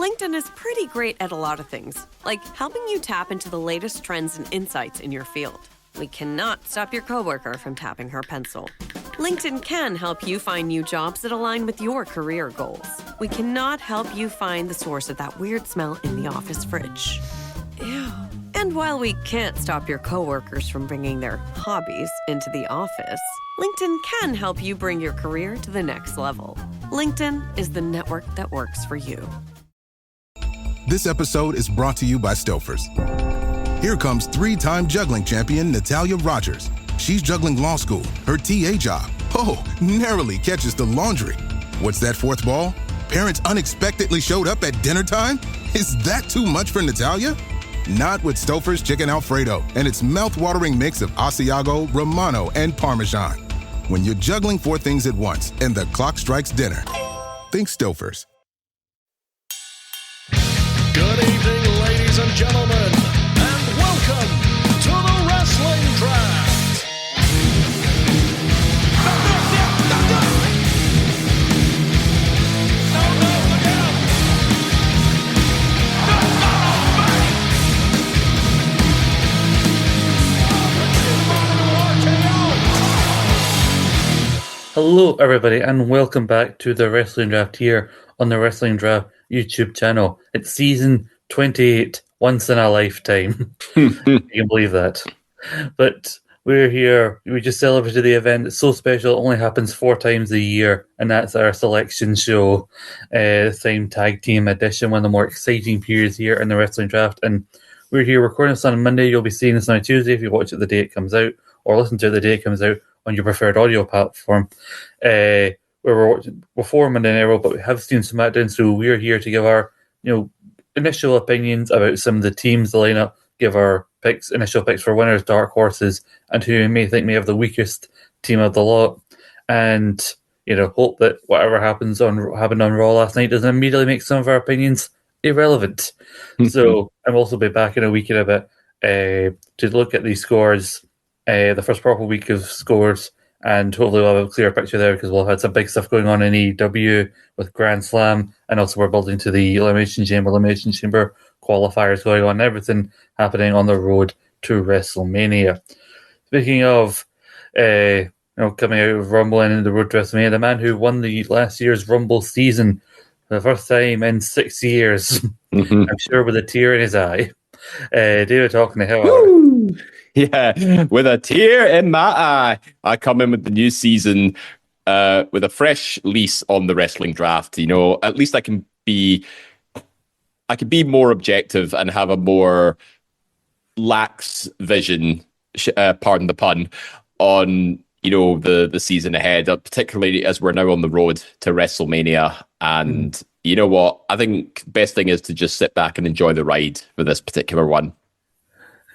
LinkedIn is pretty great at a lot of things, like helping you tap into the latest trends and insights in your field. We cannot stop your coworker from tapping her pencil. LinkedIn can help you find new jobs that align with your career goals. We cannot help you find the source of that weird smell in the office fridge. Ew. And while we can't stop your coworkers from bringing their hobbies into the office, LinkedIn can help you bring your career to the next level. LinkedIn is the network that works for you. This episode is brought to you by Stouffer's. Here comes three-time juggling champion Natalia Rogers. She's juggling law school, her TA job. Oh, narrowly catches the laundry. What's that fourth ball? Parents unexpectedly showed up at dinner time? Is that too much for Natalia? Not with Stouffer's Chicken Alfredo and its mouth-watering mix of Asiago, Romano, and Parmesan. When you're juggling four things at once and the clock strikes dinner, think Stouffer's. Good evening, ladies and gentlemen, and welcome to the Wrestling Draft. Hello, everybody, and welcome back to the Wrestling Draft here on the Wrestling Draft YouTube channel. It's season 28, once in a lifetime. You can believe that. But we're here. We just celebrated the event. It's so special. It only happens 4 times a year, and that's our selection show. This time, Tag Team Edition, one of the more exciting periods here in the Wrestling Draft. And we're here recording this on Monday. You'll be seeing this on a Tuesday if you watch it the day it comes out, or listen to it the day it comes out on your preferred audio platform. Where we're watching before Monday Night Raw, but we have seen SmackDown, so we're here to give our initial opinions about some of the teams, the lineup, give our initial picks for winners, dark horses, and who we may think may have the weakest team of the lot, and hope that whatever happened on Raw last night doesn't immediately make some of our opinions irrelevant. So I'll also be back in a week in a bit to look at these scores. The first proper week of scores, and hopefully we'll have a clearer picture there because we'll have had some big stuff going on in AEW with Grand Slam, and also we're building to the Elimination Chamber qualifiers going on, everything happening on the road to WrestleMania. Speaking of coming out of Rumble and in the road to WrestleMania, the man who won the last year's Rumble season for the first time in 6 years, I'm sure with a tear in his eye, David Hockney, how are you? Yeah, with a tear in my eye, I come in with the new season with a fresh lease on the Wrestling Draft. At least I can be more objective and have a more lax vision, pardon the pun, on the season ahead, particularly as we're now on the road to WrestleMania. And you know what? I think best thing is to just sit back and enjoy the ride for this particular one.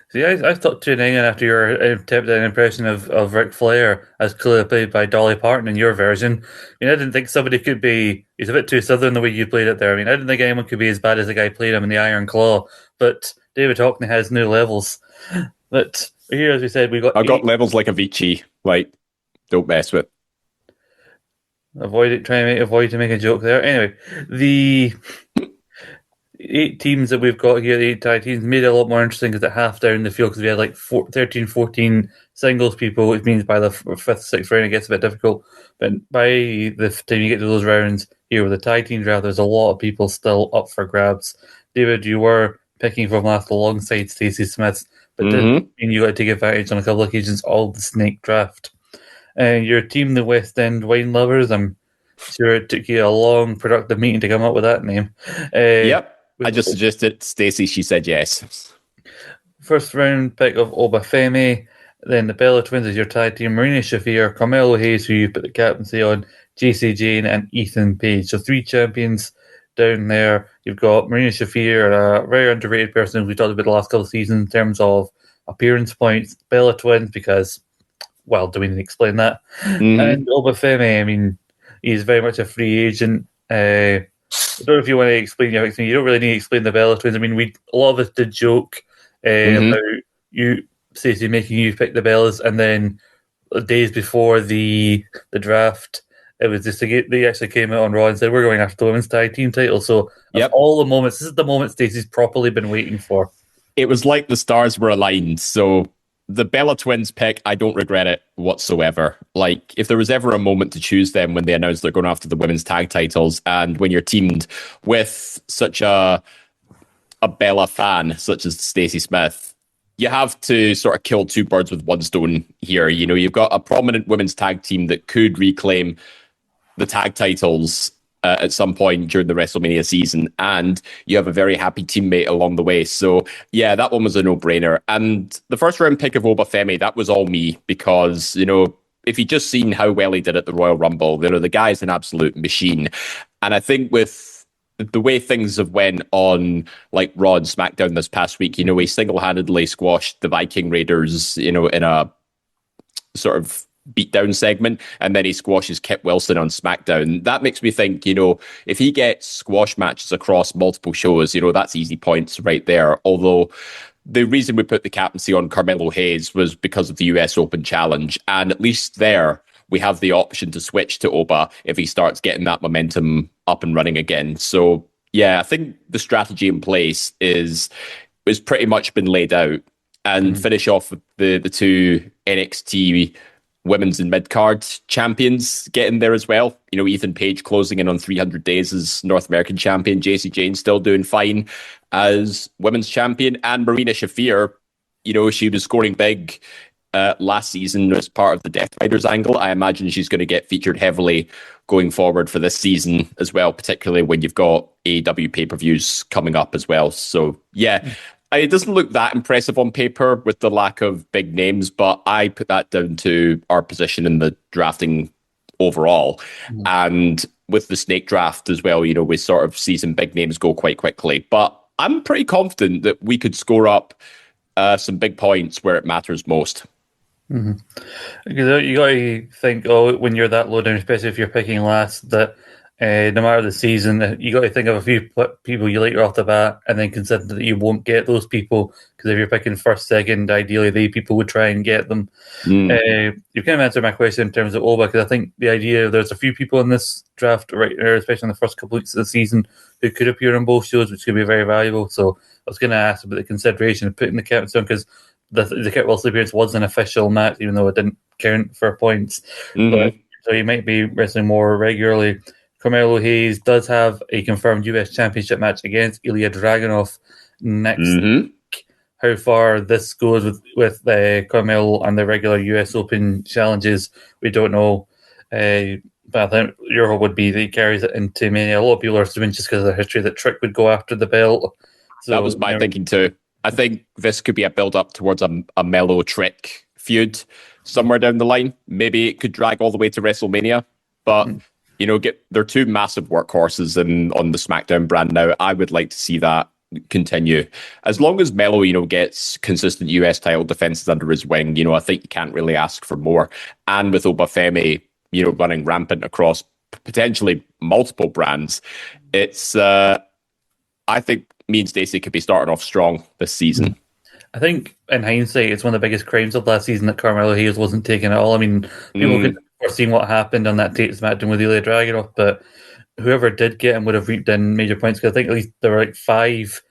See, I stopped tuning in after your attempt at an impression of Ric Flair, as clearly played by Dolly Parton in your version. I didn't think somebody could be... He's a bit too southern the way you played it there. I didn't think anyone could be as bad as the guy played him in the Iron Claw, but David Hockney has new levels. But here, as we said, I've got levels like Avicii. Don't mess with. Avoid to make a joke there. Anyway, the 8 teams that we've got here, the 8 tag teams, made it a lot more interesting because at half down the field, because we had 13, 14 singles people, which means by the 5th, 6th round it gets a bit difficult. But by the time you get to those rounds here with the tag team draft, there's a lot of people still up for grabs. David, you were picking from last alongside Stacey Smith, but didn't mean you got to take advantage on a couple of occasions of the snake draft. And your team, the West End Wine Lovers, I'm sure it took you a long, productive meeting to come up with that name. Yep. I just suggested Stacey. She said yes. First round pick of Obafemi. Then the Bella Twins is your tag team. Marina Shafir, Carmelo Hayes, who you put the captaincy on, JC Jane, and Ethan Page. So 3 champions down there. You've got Marina Shafir, a very underrated person we talked about the last couple of seasons in terms of appearance points. Bella Twins, because, well, do we need to explain that? And Obafemi, he's very much a free agent. I don't know if you want to explain your thing. You don't really need to explain the Bella Twins. A lot of us did joke about you, Stacey, making you pick the Bellas, and then days before the draft, It was just they actually came out on Raw and said, we're going after the women's tag team title. So Yep. of all the moments, this is the moment Stacey's properly been waiting for. It was like the stars were aligned. So the Bella Twins pick, I don't regret it whatsoever. Like, if there was ever a moment to choose them when they announced they're going after the women's tag titles, and when you're teamed with such a Bella fan, such as Stacey Smith, you have to sort of kill two birds with one stone here. You know, you've got a prominent women's tag team that could reclaim the tag titles at some point during the WrestleMania season, and you have a very happy teammate along the way. So yeah, that one was a no-brainer. And the first round pick of Oba Femi, that was all me, because, you know, if you just seen how well he did at the Royal Rumble, you know, the guy's an absolute machine. And I think with the way things have went on, like Raw and SmackDown this past week, you know, he single-handedly squashed the Viking Raiders, you know, in a sort of beatdown segment, and then he squashes Kip Wilson on SmackDown. That makes me think, you know, if he gets squash matches across multiple shows, you know, that's easy points right there. Although the reason we put the captaincy on Carmelo Hayes was because of the US Open Challenge, and at least there we have the option to switch to Oba if he starts getting that momentum up and running again. So yeah, I think the strategy in place is pretty much been laid out. And finish off with the two NXT women's and mid-card champions getting there as well. You know, Ethan Page closing in on 300 days as North American champion. Jacy Jane still doing fine as women's champion. And Marina Shafir, you know, she was scoring big last season as part of the Death Riders angle. I imagine she's going to get featured heavily going forward for this season as well, particularly when you've got AEW pay-per-views coming up as well. So, yeah. It doesn't look that impressive on paper with the lack of big names, but I put that down to our position in the drafting overall. And with the snake draft as well, you know, we sort of see some big names go quite quickly. But I'm pretty confident that we could score up some big points where it matters most. Because you got to think, when you're that low down, especially if you're picking last, that no matter the season, you got to think of a few people you like off the bat, and then consider that you won't get those people, because if you're picking first, second, ideally the people would try and get them. You kind of answered my question in terms of Oba, because I think the idea there's a few people in this draft right there, especially in the first couple weeks of the season, who could appear on both shows, which could be very valuable. So I was going to ask about the consideration of putting the captains on, because the Kit Wilson appearance was an official match, even though it didn't count for points. But, so you might be wrestling more regularly. Carmelo Hayes does have a confirmed US Championship match against Ilya Dragunov next week. How far this goes with Carmelo and the regular US Open challenges, we don't know. But I think your hope would be that he carries it into Mania. A lot of people are assuming just because of the history that Trick would go after the belt. So, that was my thinking too. I think this could be a build-up towards a Melo Trick feud somewhere down the line. Maybe it could drag all the way to WrestleMania, but... You know, they're two massive workhorses on the SmackDown brand now. I would like to see that continue. As long as Melo, you know, gets consistent US title defenses under his wing, you know, I think you can't really ask for more. And with Oba Femi, you know, running rampant across potentially multiple brands, it's, I think me and Stacey could be starting off strong this season. I think in hindsight, it's one of the biggest crimes of last season that Carmelo Hayes wasn't taken at all. I mean, people could foreseen what happened on that tape SmackDown with Ilya Dragunov, but whoever did get him would have reaped in major points, because I think at least there were like 5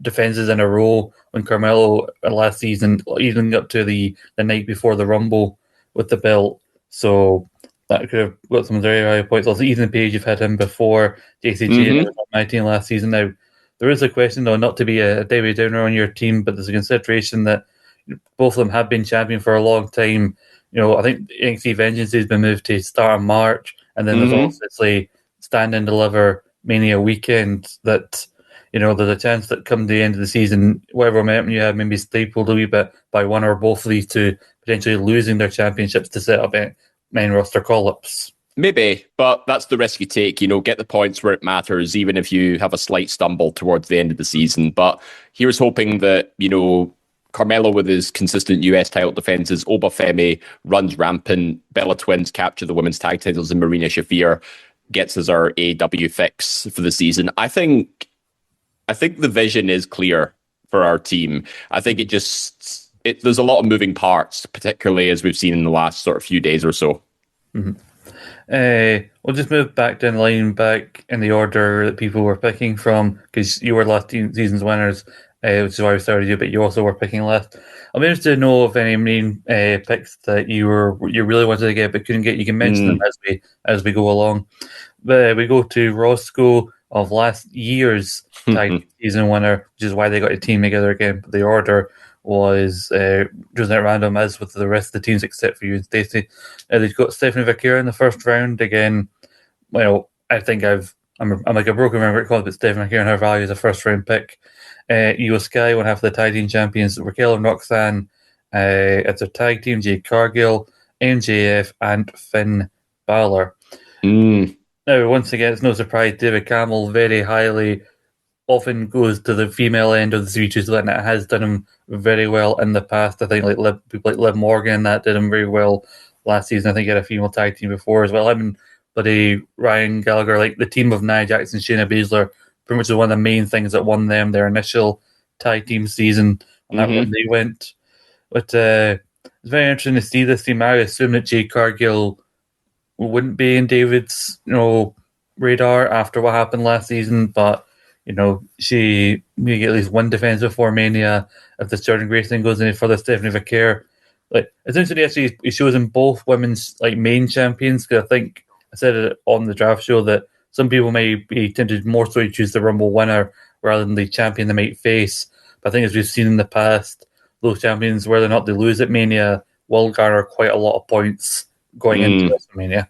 defenses in a row when Carmelo last season, even up to the night before the Rumble with the belt. So that could have got some very high points. Also, Ethan Page, you've had him before. Jacy Jane was on my team last season. Now, there is a question, though, not to be a Debbie Downer on your team, but there's a consideration that both of them have been champion for a long time. You know, I think NXT Vengeance has been moved to start of March, and then there's obviously Stand and Deliver Mania weekend that, you know, there's a chance that come the end of the season, whatever momentum you have, maybe stapled a wee bit by one or both of these two, potentially losing their championships to set up main roster call-ups. Maybe, but that's the risk you take, you know, get the points where it matters, even if you have a slight stumble towards the end of the season. But here's hoping that, you know, Carmelo with his consistent US title defenses, Oba Femi runs rampant, Bella Twins capture the women's tag titles, and Marina Shafir gets us our AEW fix for the season. I think the vision is clear for our team. I think there's a lot of moving parts, particularly as we've seen in the last sort of few days or so. We'll just move back down the line, back in the order that people were picking from, because you were last season's winners, which is why we started you, but you also were picking last. I'm interested to know if any main picks that you really wanted to get but couldn't get. You can mention them as we go along. But we go to Roscoe of last year's tag season winner, which is why they got a team together again. But the order was chosen at random, as with the rest of the teams except for you and Stacey. They've got Stephanie Vaquera in the first round again. Well, I think I'm like a broken record call, but Stephanie Vaquera and her value is a first round pick. Io Sky, one half of the tag team champions, Raquel and Roxanne. It's a tag team, Jade Cargill, MJF, and Finn Balor. Now, once again, it's no surprise, David Campbell very highly often goes to the female end of the three choose, and it has done him very well in the past. I think people like Liv Morgan, that did him very well last season. I think he had a female tag team before as well. I mean, bloody Ryan Gallagher, like the team of Nia Jax and Shayna Baszler, pretty much was one of the main things that won them their initial tag team season, and that when they went. But it's very interesting to see this team. I assume that Jade Cargill wouldn't be in David's radar after what happened last season, but she may get at least one defense before Mania if the Jordan Grace thing goes any further. Stephanie Vaquer, like, it's interesting actually he shows in both women's like main champions, because I think I said it on the draft show that some people may be tempted more so to choose the Rumble winner rather than the champion they might face. But I think as we've seen in the past, those champions, whether or not they lose at Mania, will garner quite a lot of points going into WrestleMania.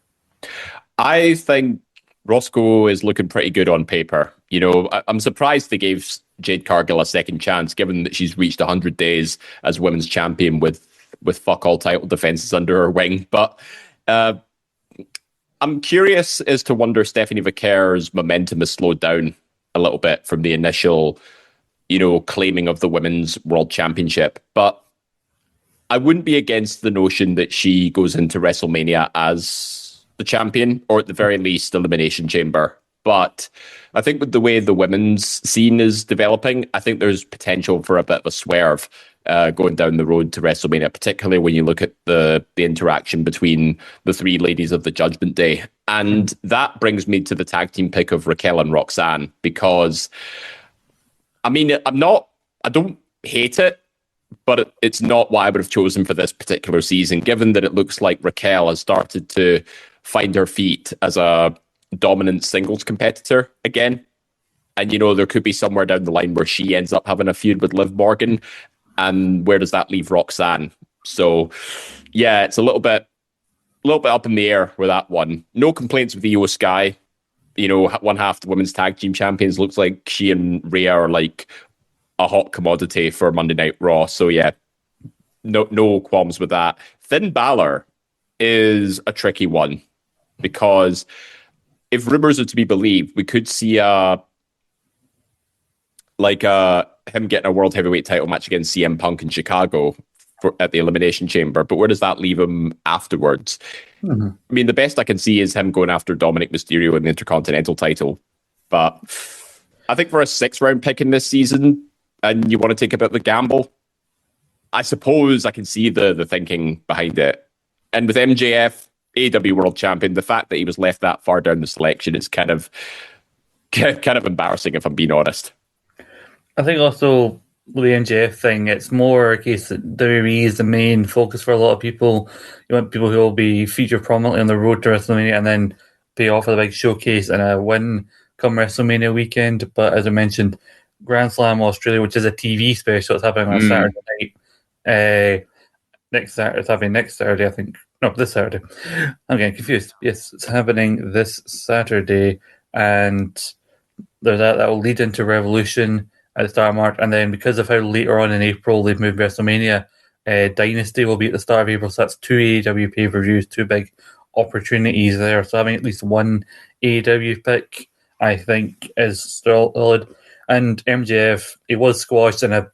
I think Roscoe is looking pretty good on paper. I'm surprised they gave Jade Cargill a second chance, given that she's reached 100 days as women's champion with fuck all title defenses under her wing. But I'm curious as to wonder Stephanie Vaquer's momentum has slowed down a little bit from the initial, claiming of the women's world championship. But I wouldn't be against the notion that she goes into WrestleMania as the champion, or at the very least, Elimination Chamber. But I think with the way the women's scene is developing, I think there's potential for a bit of a swerve going down the road to WrestleMania, particularly when you look at the interaction between the three ladies of the Judgment Day. And that brings me to the tag team pick of Raquel and Roxanne, because, I mean, I don't hate it, but it's not what I would have chosen for this particular season, given that it looks like Raquel has started to find her feet as a dominant singles competitor again. And, there could be somewhere down the line where she ends up having a feud with Liv Morgan. And where does that leave Roxanne? So, yeah, it's a little bit up in the air with that one. No complaints with Io Sky. One half the women's tag team champions. Looks like she and Rhea are like a hot commodity for Monday Night Raw. So, yeah, no qualms with that. Finn Balor is a tricky one, because if rumors are to be believed, we could see him getting a world heavyweight title match against CM Punk in Chicago at the Elimination Chamber. But where does that leave him afterwards? I mean, the best I can see is him going after Dominic Mysterio in the Intercontinental title. But I think for a 6th-round pick in this season, and you want to take a bit of a gamble, I suppose I can see the thinking behind it. And with MJF, AEW World Champion, the fact that he was left that far down the selection is kind of embarrassing, if I'm being honest. I think also with the MJF thing, it's more a case that WWE is the main focus for a lot of people. You want people who will be featured prominently on the road to WrestleMania and then pay off with a big showcase and a win come WrestleMania weekend. But as I mentioned, Grand Slam Australia, which is a TV special, it's happening on a Saturday night. It's happening next Saturday, I think. No, this Saturday. I'm getting confused. Yes, it's happening this Saturday, and that will lead into Revolution at the start of March, and then because of how later on in April they've moved WrestleMania, Dynasty will be at the start of April, so that's 2 AEW pay-per-views, 2 big opportunities there. So having at least one AEW pick, I think, is still solid. And MJF, it was squashed in a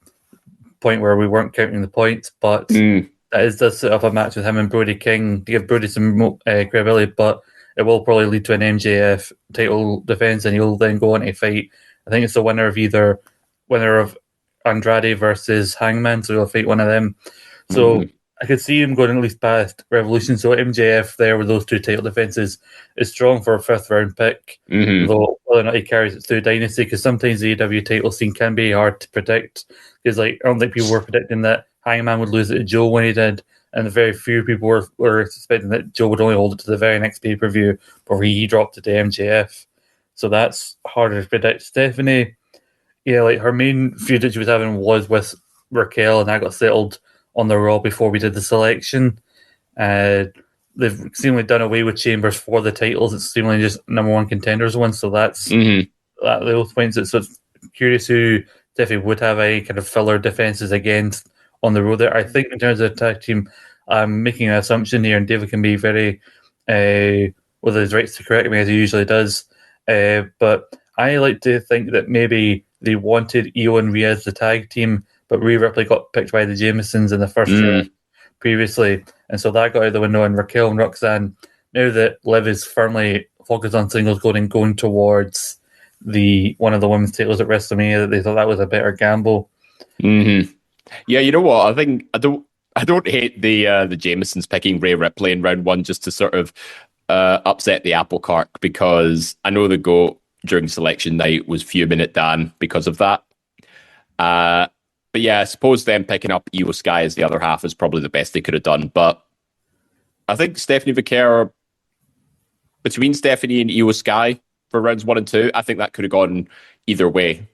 point where we weren't counting the points, but that is the set up a match with him and Brody King to give Brody some credibility, but it will probably lead to an MJF title defense, and he'll then go on to fight. I think it's the winner of Andrade versus Hangman, so he'll fight one of them. So I could see him going at least past Revolution. So MJF there with those two title defenses is strong for a fifth round pick. Though whether or not he carries it through Dynasty, because sometimes the AEW title scene can be hard to predict. Because I don't think people were predicting that Hangman would lose it to Joe when he did, and very few people were suspecting that Joe would only hold it to the very next pay-per-view before he dropped it to MJF. So that's harder to predict. Stephanie, yeah, like her main feud that she was having was with Raquel, and that got settled on the Raw before we did the selection. They've seemingly done away with Chambers for the titles. It's seemingly just number one contenders one, so that's that those points. So it's curious who definitely would have any kind of filler defenses against on the road there. I think in terms of the tag team, I'm making an assumption here, and David can be very with his rights to correct me as he usually does. But I like to think that maybe they wanted Io and Rhea as the tag team, but Rhea Ripley got picked by the Jamesons in the first round previously, and so that got out the window. And Raquel and Roxanne, now that Liv is firmly focused on singles, going towards one of the women's titles at WrestleMania, that they thought that was a better gamble. Yeah, you know what? I think I don't hate the Jamesons picking Rhea Ripley in round one just to sort of upset the apple cart, because I know the GOAT during selection night was fuming at Dan because of that. But yeah, I suppose them picking up Io Sky as the other half is probably the best they could have done. But I think Stephanie Vaquer, between Stephanie and Io Sky for rounds 1 and 2, I think that could have gone either way.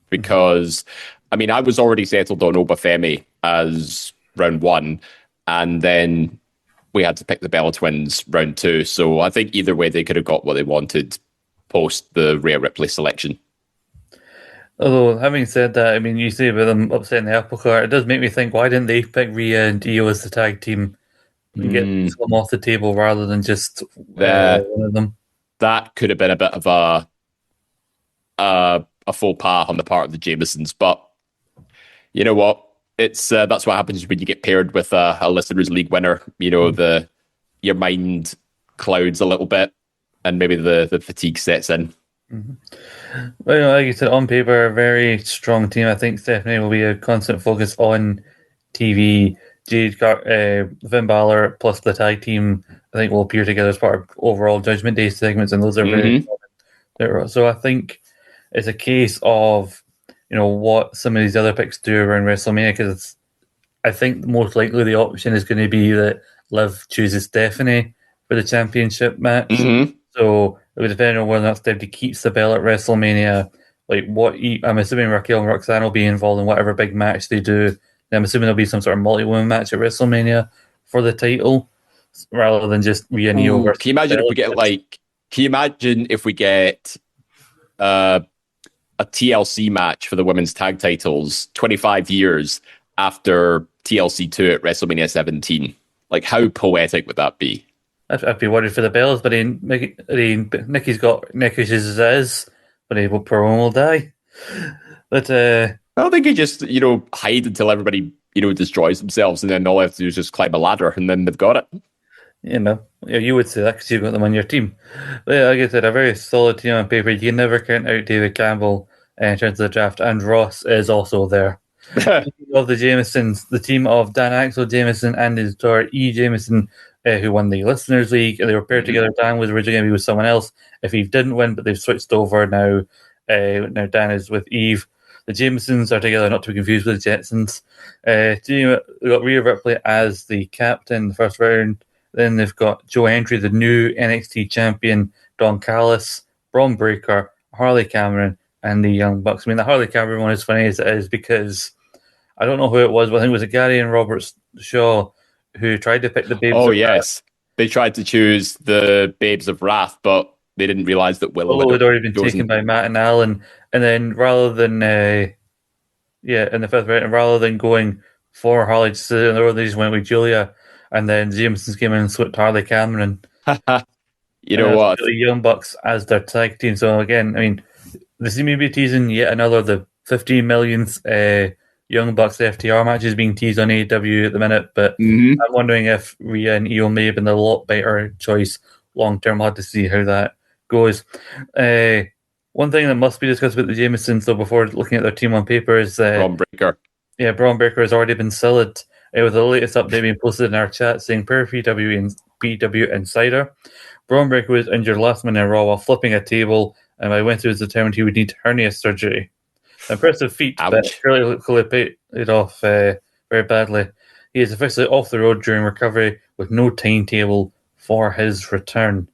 Because, I mean, I was already settled on Obafemi as round 1, and then we had to pick the Bella Twins round 2. So I think either way they could have got what they wanted post the Rhea Ripley selection. Although, having said that, I mean, you say about them upsetting the apple cart, it does make me think, why didn't they pick Rhea and Io as the tag team and get them off the table rather than just one of them? That could have been a bit of a faux pas on the part of the Jamesons, but you know what? It's that's what happens when you get paired with a Listeners League winner. You know, your mind clouds a little bit, and maybe the fatigue sets in. Well, like you said, on paper, a very strong team. I think Stephanie will be a constant focus on TV. Finn Balor plus the tag team, I think, will appear together as part of overall Judgment Day segments, and those are very common. So I think it's a case of what some of these other picks do around WrestleMania, because I think most likely the option is going to be that Liv chooses Stephanie for the championship match. So it would depend on whether or not Stephanie keeps the belt at WrestleMania. Like I'm assuming Raquel and Roxanne will be involved in whatever big match they do. And I'm assuming there'll be some sort of multi-woman match at WrestleMania for the title, rather than just Rhea and Io. Can you imagine if we get Can you imagine if we get a TLC match for the women's tag titles 25 years after TLC 2 at WrestleMania 17? Like, how poetic would that be? I'd be worried for the bells, but Nikki's got Nikki's as is, but he will probably will die. But I don't think he just hide until everybody destroys themselves, and then all they have to do is just climb a ladder, and then they've got it. You would say that because you've got them on your team. But yeah, like I said, a very solid team on paper. You can never count out David Campbell in terms of the draft, and Ross is also there. Of the Jamesons, the team of Dan Axel Jameson and his daughter E. Jameson, who won the Listeners League, and they were paired together. Dan was originally going to be with someone else if Eve didn't win, but they've switched over now. Now Dan is with Eve. The Jamesons are together, not to be confused with the Jetsons. They've got Rhea Ripley as the captain in the first round. Then they've got Joe Hendry, the new NXT champion, Don Callis, Braun Breaker, Harley Cameron, and the Young Bucks. I mean, the Harley Cameron one is funny as it is, because I don't know who it was, but I think it was Gary and Robert Shaw who tried to pick the Babes. Oh, yes. They tried to choose the Babes of Wrath, but they didn't realize that Willow had already been taken by Matt and Alan. And then rather than, in the fifth round, and rather than going for Harley, they just went with Julia. And then Jamesons came in and slipped Harley Cameron. You know what? The Young Bucks as their tag team. So again, I mean, they seem to be teasing yet another of the 15 millionth Young Bucks FTR matches being teased on AEW at the minute. But I'm wondering if Rhea and Io may have been a lot better choice long term. We'll have to see how that goes. One thing that must be discussed about the Jamesons, though, before looking at their team on paper is Braun Breaker. Yeah, Braun Breaker has already been sealed. With the latest update being posted in our chat saying, per PW Insider, Braun Breaker was injured last minute in Raw while flipping a table, and by Wednesday was determined he would need hernia surgery. Impressive feat, but Ouch. clearly paid it off very badly. He is officially off the road during recovery with no timetable for his return.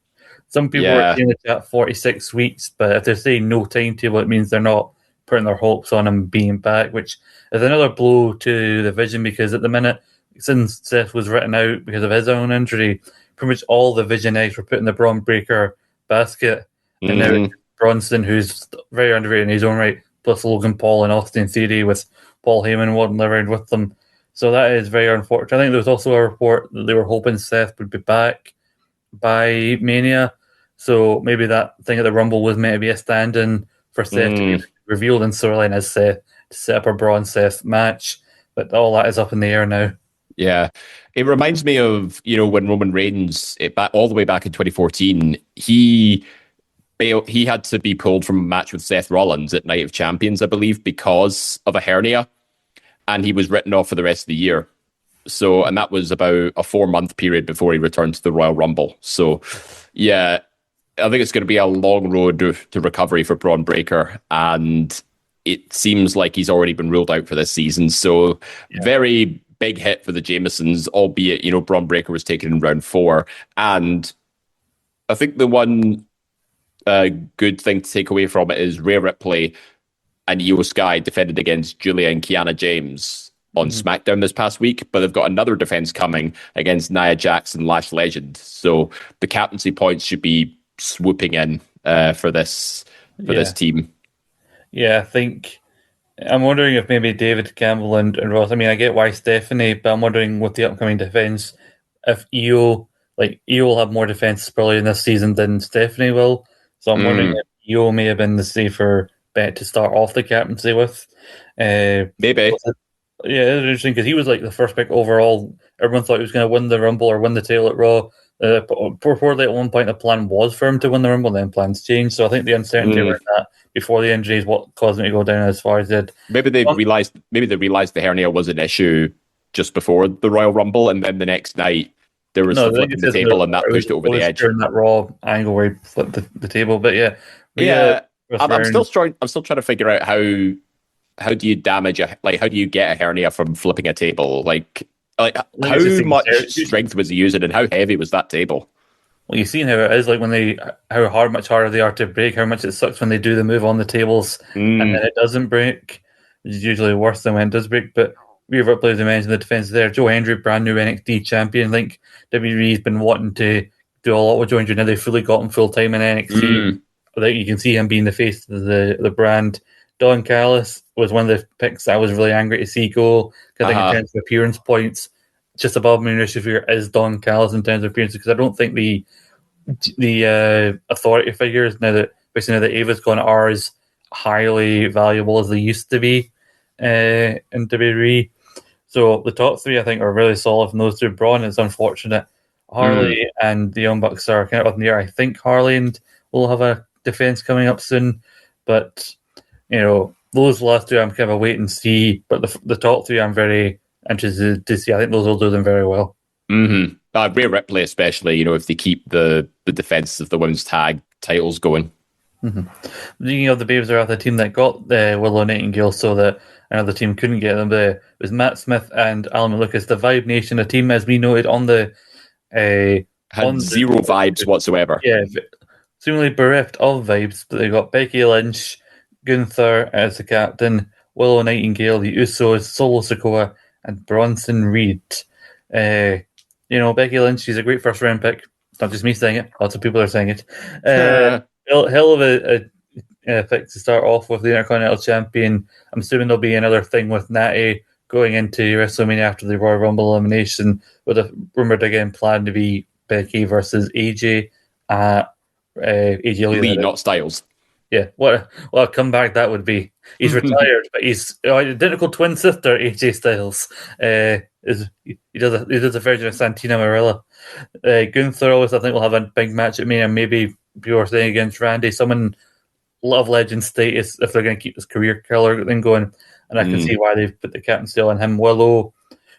Some people are saying it's at 46 weeks, but if they're saying no timetable, it means they're not putting their hopes on him being back, which is another blow to the Vision, because at the minute, since Seth was written out because of his own injury, pretty much all the Vision eggs were put in the Braun Breaker basket. And now it's Bronson, who's very underrated in his own right, plus Logan Paul and Austin Theory, with Paul Heyman wanting around with them. So that is very unfortunate. I think there was also a report that they were hoping Seth would be back by Mania. So maybe that thing at the Rumble was meant to be a stand-in for Seth to be revealed in storyline as Seth to set up a Braun Seth match. But all that is up in the air now. Yeah. It reminds me of, when Roman Reigns, all the way back in 2014, he had to be pulled from a match with Seth Rollins at Night of Champions, I believe, because of a hernia. And he was written off for the rest of the year. So, and that was about a 4-month period before he returned to the Royal Rumble. So, yeah, I think it's going to be a long road to recovery for Braun Breaker. And it seems like he's already been ruled out for this season. So, very big hit for the Jamesons, albeit, Braun Breaker was taken in round 4. And I think the one good thing to take away from it is Rhea Ripley and Io Sky defended against Julia and Kiana James on SmackDown this past week, but they've got another defense coming against Nia Jax and Lash Legend. So the captaincy points should be swooping in for this team. Yeah, I'm wondering if maybe David Campbell and Ross, I get why Stephanie, but I'm wondering with the upcoming defense, if Io will have more defense probably in this season than Stephanie will. So I'm wondering if Io may have been the safer bet to start off the captaincy with. Maybe. Yeah, it's interesting because he was like the first pick overall. Everyone thought he was going to win the Rumble or win the title at Raw. Reportedly at one point the plan was for him to win the Rumble, then plans changed. So I think the uncertainty around that before the injury is what caused him to go down as far as it did. Maybe they realized the hernia was an issue just before the Royal Rumble, and then the next night there was flipping the table, and that pushed it over the edge. During that Raw angle where he flipped the table, but I'm still trying to figure out how do you damage how do you get a hernia from flipping a table? How much strength was he using, and how heavy was that table? Well, you've seen how it is, like when much harder they are to break, how much it sucks when they do the move on the tables and then it doesn't break. It's usually worse than when it does break. But Rhea Ripley, as I mentioned, the defense there. Joe Hendry, brand new NXT champion. I think WWE's been wanting to do a lot with Joe Hendry. Now they fully got him full time in NXT. You can see him being the face of the brand. Don Callis was one of the picks I was really angry to see go, because I think in terms of appearance points, just above me in issue figure is Don Callis in terms of appearances, because I don't think the authority figures now that Ava's gone are as highly valuable as they used to be in WWE. So the top 3 I think are really solid from those 2. Braun is unfortunate. Harley and the Young Bucks are kind of up in the air. I think Harley will have a defense coming up soon, but those last 2 I'm kind of a wait and see. But the top 3 I'm very interested to see. I think those will do them very well. Rhea Ripley especially, if they keep the defense of the women's tag titles going. Speaking of the Babes Are Out, the team that got Willow Nightingale so that another team couldn't get them, it was Matt Smith and Alan Lucas, the Vibe Nation, a team, as we noted, on the... had zero vibes whatsoever. Yeah, seemingly bereft of vibes, but they got Becky Lynch, Gunther as the captain, Willow Nightingale, the Usos, Solo Sikoa, and Bronson Reed. Becky Lynch, she's a great first round pick. It's not just me saying it, lots of people are saying it. Hell of a pick to start off with, the Intercontinental Champion. I'm assuming there'll be another thing with Natty going into WrestleMania after the Royal Rumble elimination, with a rumored again plan to be Becky versus AJ. AJ Lee, not Styles. Yeah, what a comeback that would be. He's retired, but he's identical twin sister AJ Styles. He does a version of Santina Marella. Gunther always, I think, will have a big match at Mania. Maybe people are saying against Randy, someone love legend status if they're going to keep this career killer thing going. And I can see why they've put the captaincy on him. Willow,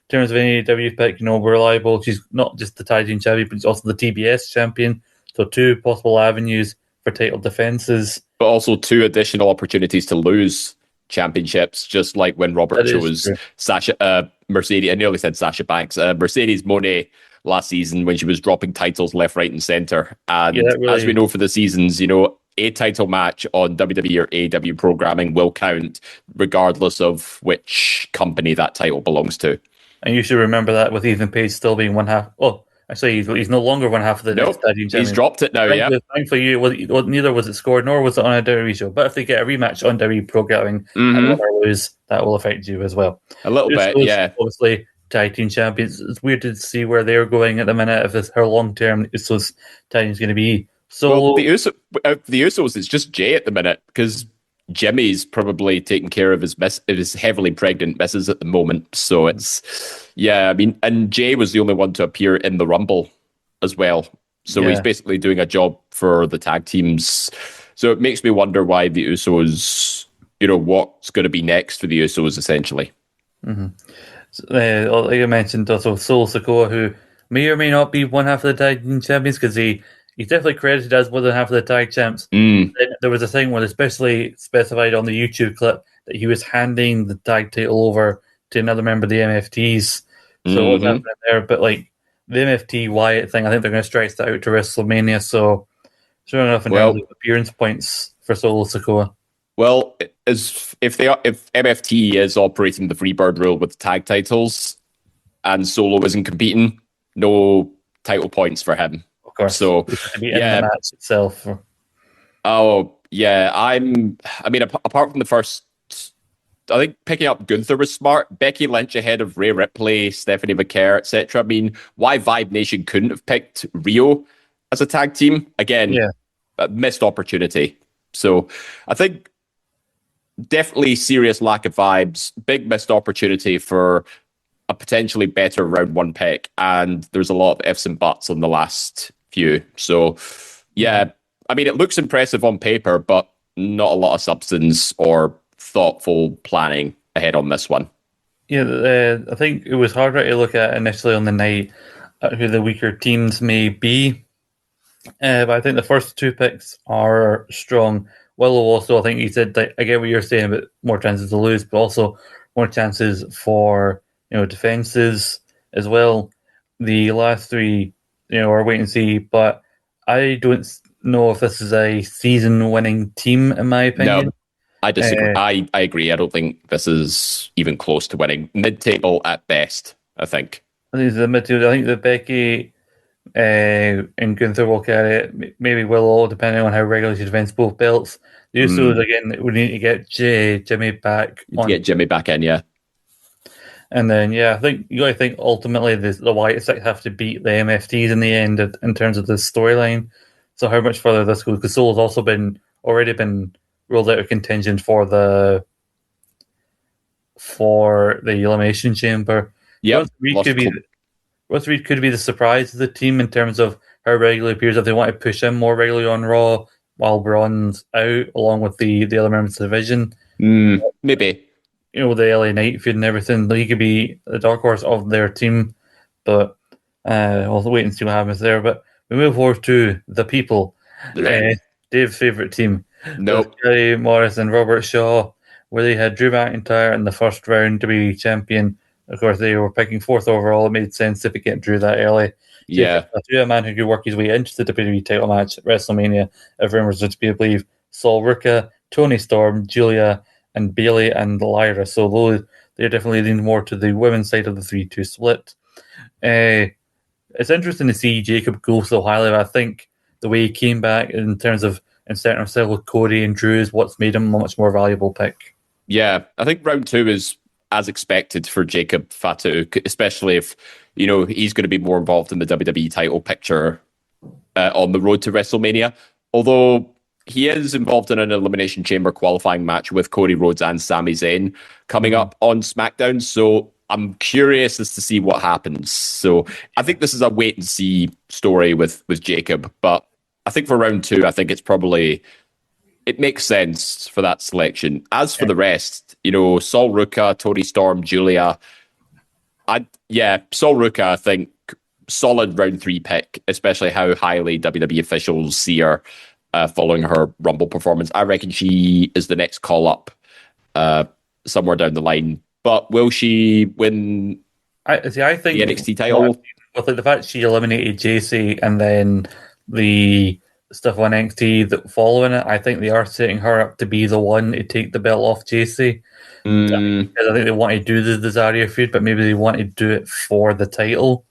terms of any AEW pick, reliable. She's not just the tag team champion, but she's also the TBS champion. So 2 possible avenues for title defenses. But also 2 additional opportunities to lose championships, just like when Robert chose Mercedes. I nearly said Sasha Banks. Mercedes Moné last season when she was dropping titles left, right, and center. And as we know for the seasons, a title match on WWE or AEW programming will count regardless of which company that title belongs to. And you should remember that with Ethan Page still being one half. Oh, actually, he's no longer one half of the next tag team champion. He's dropped it now, Thankfully, neither was it scored, nor was it on a WWE show. But if they get a rematch on WWE programming and win or lose, that will affect you as well. A little bit, yeah. Obviously, tag team champions. It's weird to see where they're going at the minute, if it's how long-term Usos tag team is going to be. So the Usos, it's just Jay at the minute, because Jimmy's probably taking care of his heavily pregnant missus at the moment. So it's, and Jay was the only one to appear in the Rumble as well. So he's basically doing a job for the tag teams. So it makes me wonder why the Usos, what's going to be next for the Usos, essentially. Mm-hmm. So, like I mentioned, also Solo Sikoa, who may or may not be one half of the tag team champions, because he's definitely credited as one half of the tag champs. There was a thing where especially specified on the YouTube clip that he was handing the tag title over to another member of the MFTs. So what's happening there? But like the MFT Wyatt thing, I think they're going to stretch that out to WrestleMania. So sure enough, in terms of appearance points for Solo Sikoa. Well, if MFT is operating the Freebird rule with tag titles and Solo isn't competing, no title points for him. Of course. So in the match itself. Oh yeah, apart from the first, I think picking up Gunther was smart. Becky Lynch ahead of Rhea Ripley, Stephanie McCare, etc. I mean, why Vibe Nation couldn't have picked Rio as a tag team? Again, a missed opportunity. So I think definitely serious lack of vibes, big missed opportunity for a potentially better round 1 pick, and there's a lot of ifs and buts on the last few. So yeah, I mean, it looks impressive on paper, but not a lot of substance or thoughtful planning ahead on this one. Yeah, I think it was harder to look at initially on the night who the weaker teams may be. But I think the first 2 picks are strong. Willow also, I think he said, I get what you're saying about more chances to lose, but also more chances for defenses as well. The last 3, are wait and see, but I don't know if this is a season-winning team, in my opinion. No, I disagree. I agree. I don't think this is even close to winning. Mid-table at best, I think. I think it's the mid-table. I think that Becky and Gunther will carry it. Maybe Willow, depending on how regularly she defends both belts. The Usos, again, we need to get Jimmy back. Get Jimmy back in, yeah. And then, I think you got to think ultimately the Wyatt Six have to beat the MFTs in the end in terms of the storyline. So how much further this goes? Because Solo's also already been ruled out of contention for the Elimination Chamber. Yeah, Russ Reed could be the surprise of the team in terms of how regularly appears. If they want to push him more regularly on Raw while Braun's out, along with the other members of the division, maybe. With the LA Knight feud and everything, he could be the dark horse of their team. But we'll wait and see what happens there. But we move forward to the people. Dave's favourite team. Nope. Kerry Morris and Robert Shaw, where they had Drew McIntyre in the first round to be champion. Of course, they were picking 4th overall. It made sense if we get Drew that early. Yeah. A man who could work his way into the WWE title match at WrestleMania, if rumors are to be believed. Sol Ruka, Tony Storm, Julia, and Bayley and Lyra. So they're definitely leaning more to the women's side of the 3-2 split. It's interesting to see Jacob go so highly. I think the way he came back in terms of inserting himself with Cody and Drew is what's made him a much more valuable pick. Yeah, I think round 2 is as expected for Jacob Fatu, especially if he's going to be more involved in the WWE title picture on the road to WrestleMania. Although he is involved in an Elimination Chamber qualifying match with Cody Rhodes and Sami Zayn coming up on SmackDown. So I'm curious as to see what happens. So I think this is a wait and see story with Jacob. But I think for round 2, I think it makes sense for that selection. As for the rest, Sol Ruka, Tony Storm, Julia, Sol Ruka, I think, solid round 3 pick, especially how highly WWE officials see her following her Rumble performance. I reckon she is the next call-up somewhere down the line. But will she win I think the NXT title? With like the fact she eliminated JC and then the stuff on NXT that following it, I think they are setting her up to be the one to take the belt off JC. Because I think they want to do the Zarya feud, but maybe they want to do it for the title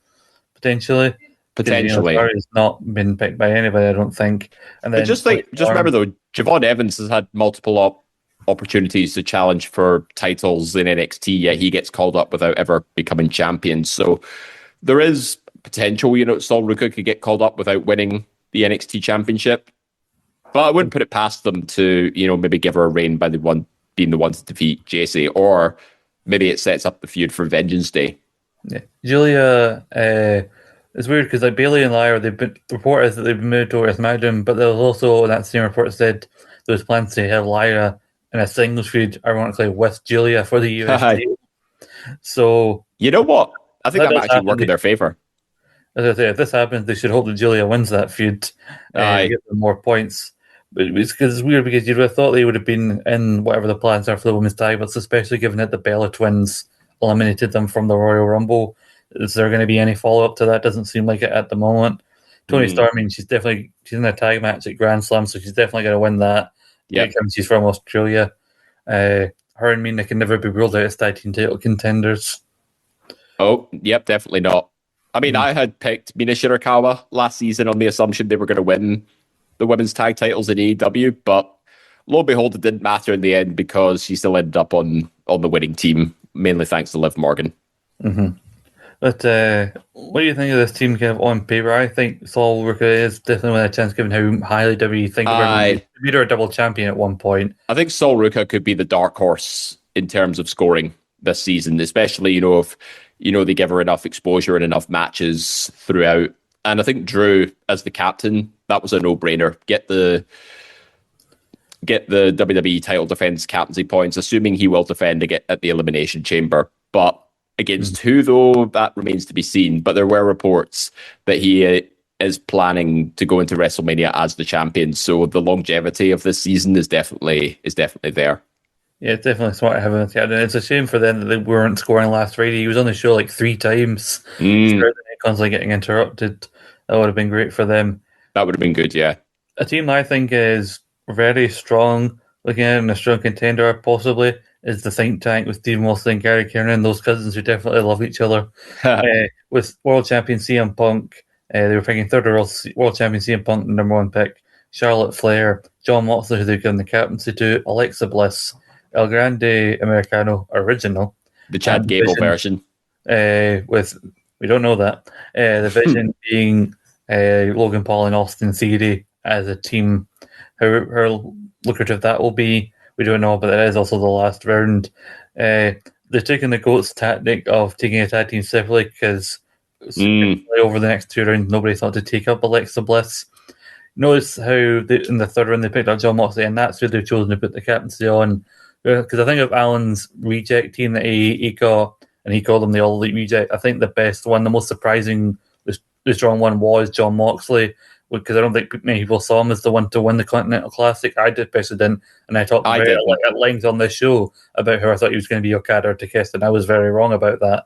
potentially. Potentially, Zarya's not been picked by anybody, I don't think. And then just remember though, Javon Evans has had multiple opportunities to challenge for titles in NXT, yet he gets called up without ever becoming champion. So there is potential, Sol Ruka could get called up without winning the NXT championship. But I wouldn't put it past them to, maybe give her a reign by being the one to defeat JC, or maybe it sets up the feud for Vengeance Day. Yeah. Julia, it's weird because like Bailey and Lyra, they've been reported that they've moved over to SmackDown, but there was also that same report said there was plans to have Lyra in a singles feud, ironically, with Julia for the US title. So you know what? I think that might actually work in their favor. As I say, if this happens, they should hope that Julia wins that feud and get them more points. But it's weird because you'd have thought they would have been in whatever the plans are for the women's tag, but especially given that the Bella Twins eliminated them from the Royal Rumble. Is there going to be any follow-up to that? Doesn't seem like it at the moment. Toni Storm, she's in a tag match at Grand Slam, so she's definitely going to win that. Yeah, she's from Australia. Her and Mina can never be ruled out as tag team title contenders. Oh, yep, definitely not. I mean, I had picked Mina Shirakawa last season on the assumption they were going to win the women's tag titles in AEW, but lo and behold, it didn't matter in the end because she still ended up on the winning team, mainly thanks to Liv Morgan. Mm-hmm. But what do you think of this team kind of on paper? I think Sol Ruka is definitely a chance given how highly WWE think about her. Made her a double champion at one point. I think Sol Ruka could be the dark horse in terms of scoring this season, especially, if they give her enough exposure and enough matches throughout. And I think Drew, as the captain, that was a no-brainer. Get the WWE title defense captaincy points, assuming he will defend at the Elimination Chamber. But against who, though, that remains to be seen. But there were reports that he is planning to go into WrestleMania as the champion. So the longevity of this season is definitely there. Yeah, it's definitely smart to have him as captain. It's a shame for them that they weren't scoring last Friday. He was on the show like 3 times. Constantly getting interrupted. That would have been great for them. That would have been good, yeah. A team I think is very strong, looking at it, and a strong contender possibly, is the Think Tank with Steve Wilson and Gary Kiernan, those cousins who definitely love each other. With World Champion CM Punk, they were picking third World Champion CM Punk, the number 1 pick, Charlotte Flair, John Moxley, who they've given the captaincy to, Alexa Bliss, El Grande Americano Original. The Chad Gable version. With, we don't know that. The Vision being Logan Paul and Austin Theory as a team. How lucrative that will be, we don't know, but it is also the last round. They're taking the GOAT's tactic of taking a tag team separately because over the next 2 rounds, nobody thought to take up Alexa Bliss. Notice how in the 3rd round they picked up John Moxley, and that's who they've chosen to put the captaincy on. Because I think of Alan's reject team that he got, and he called them the All Elite Reject, I think the best one, the most surprising, the strong one was John Moxley, because I don't think many people saw him as the one to win the Continental Classic. I did, personally didn't, and I talked about it at length on this show about how I thought he was going to be Okada or Takeshita, and I was very wrong about that.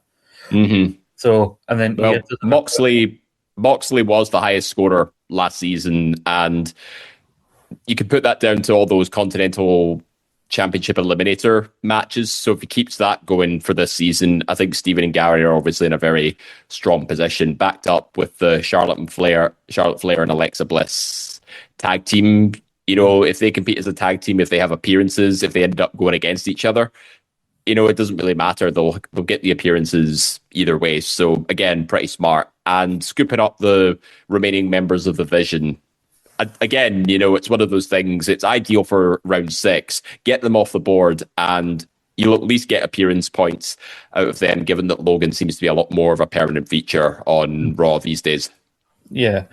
Mm-hmm. So, and then Moxley was the highest scorer last season, and you could put that down to all those Continental Championship Eliminator matches. So if he keeps that going for this season, I think Steven and Gary are obviously in a very strong position, backed up with the Charlotte Flair and Alexa Bliss tag team. If they compete as a tag team, if they have appearances, if they end up going against each other, it doesn't really matter. They'll get the appearances either way. So again, pretty smart. And scooping up the remaining members of the Vision, again, it's one of those things. It's ideal for round 6. Get them off the board, and you'll at least get appearance points out of them, given that Logan seems to be a lot more of a permanent feature on Raw these days. Yeah.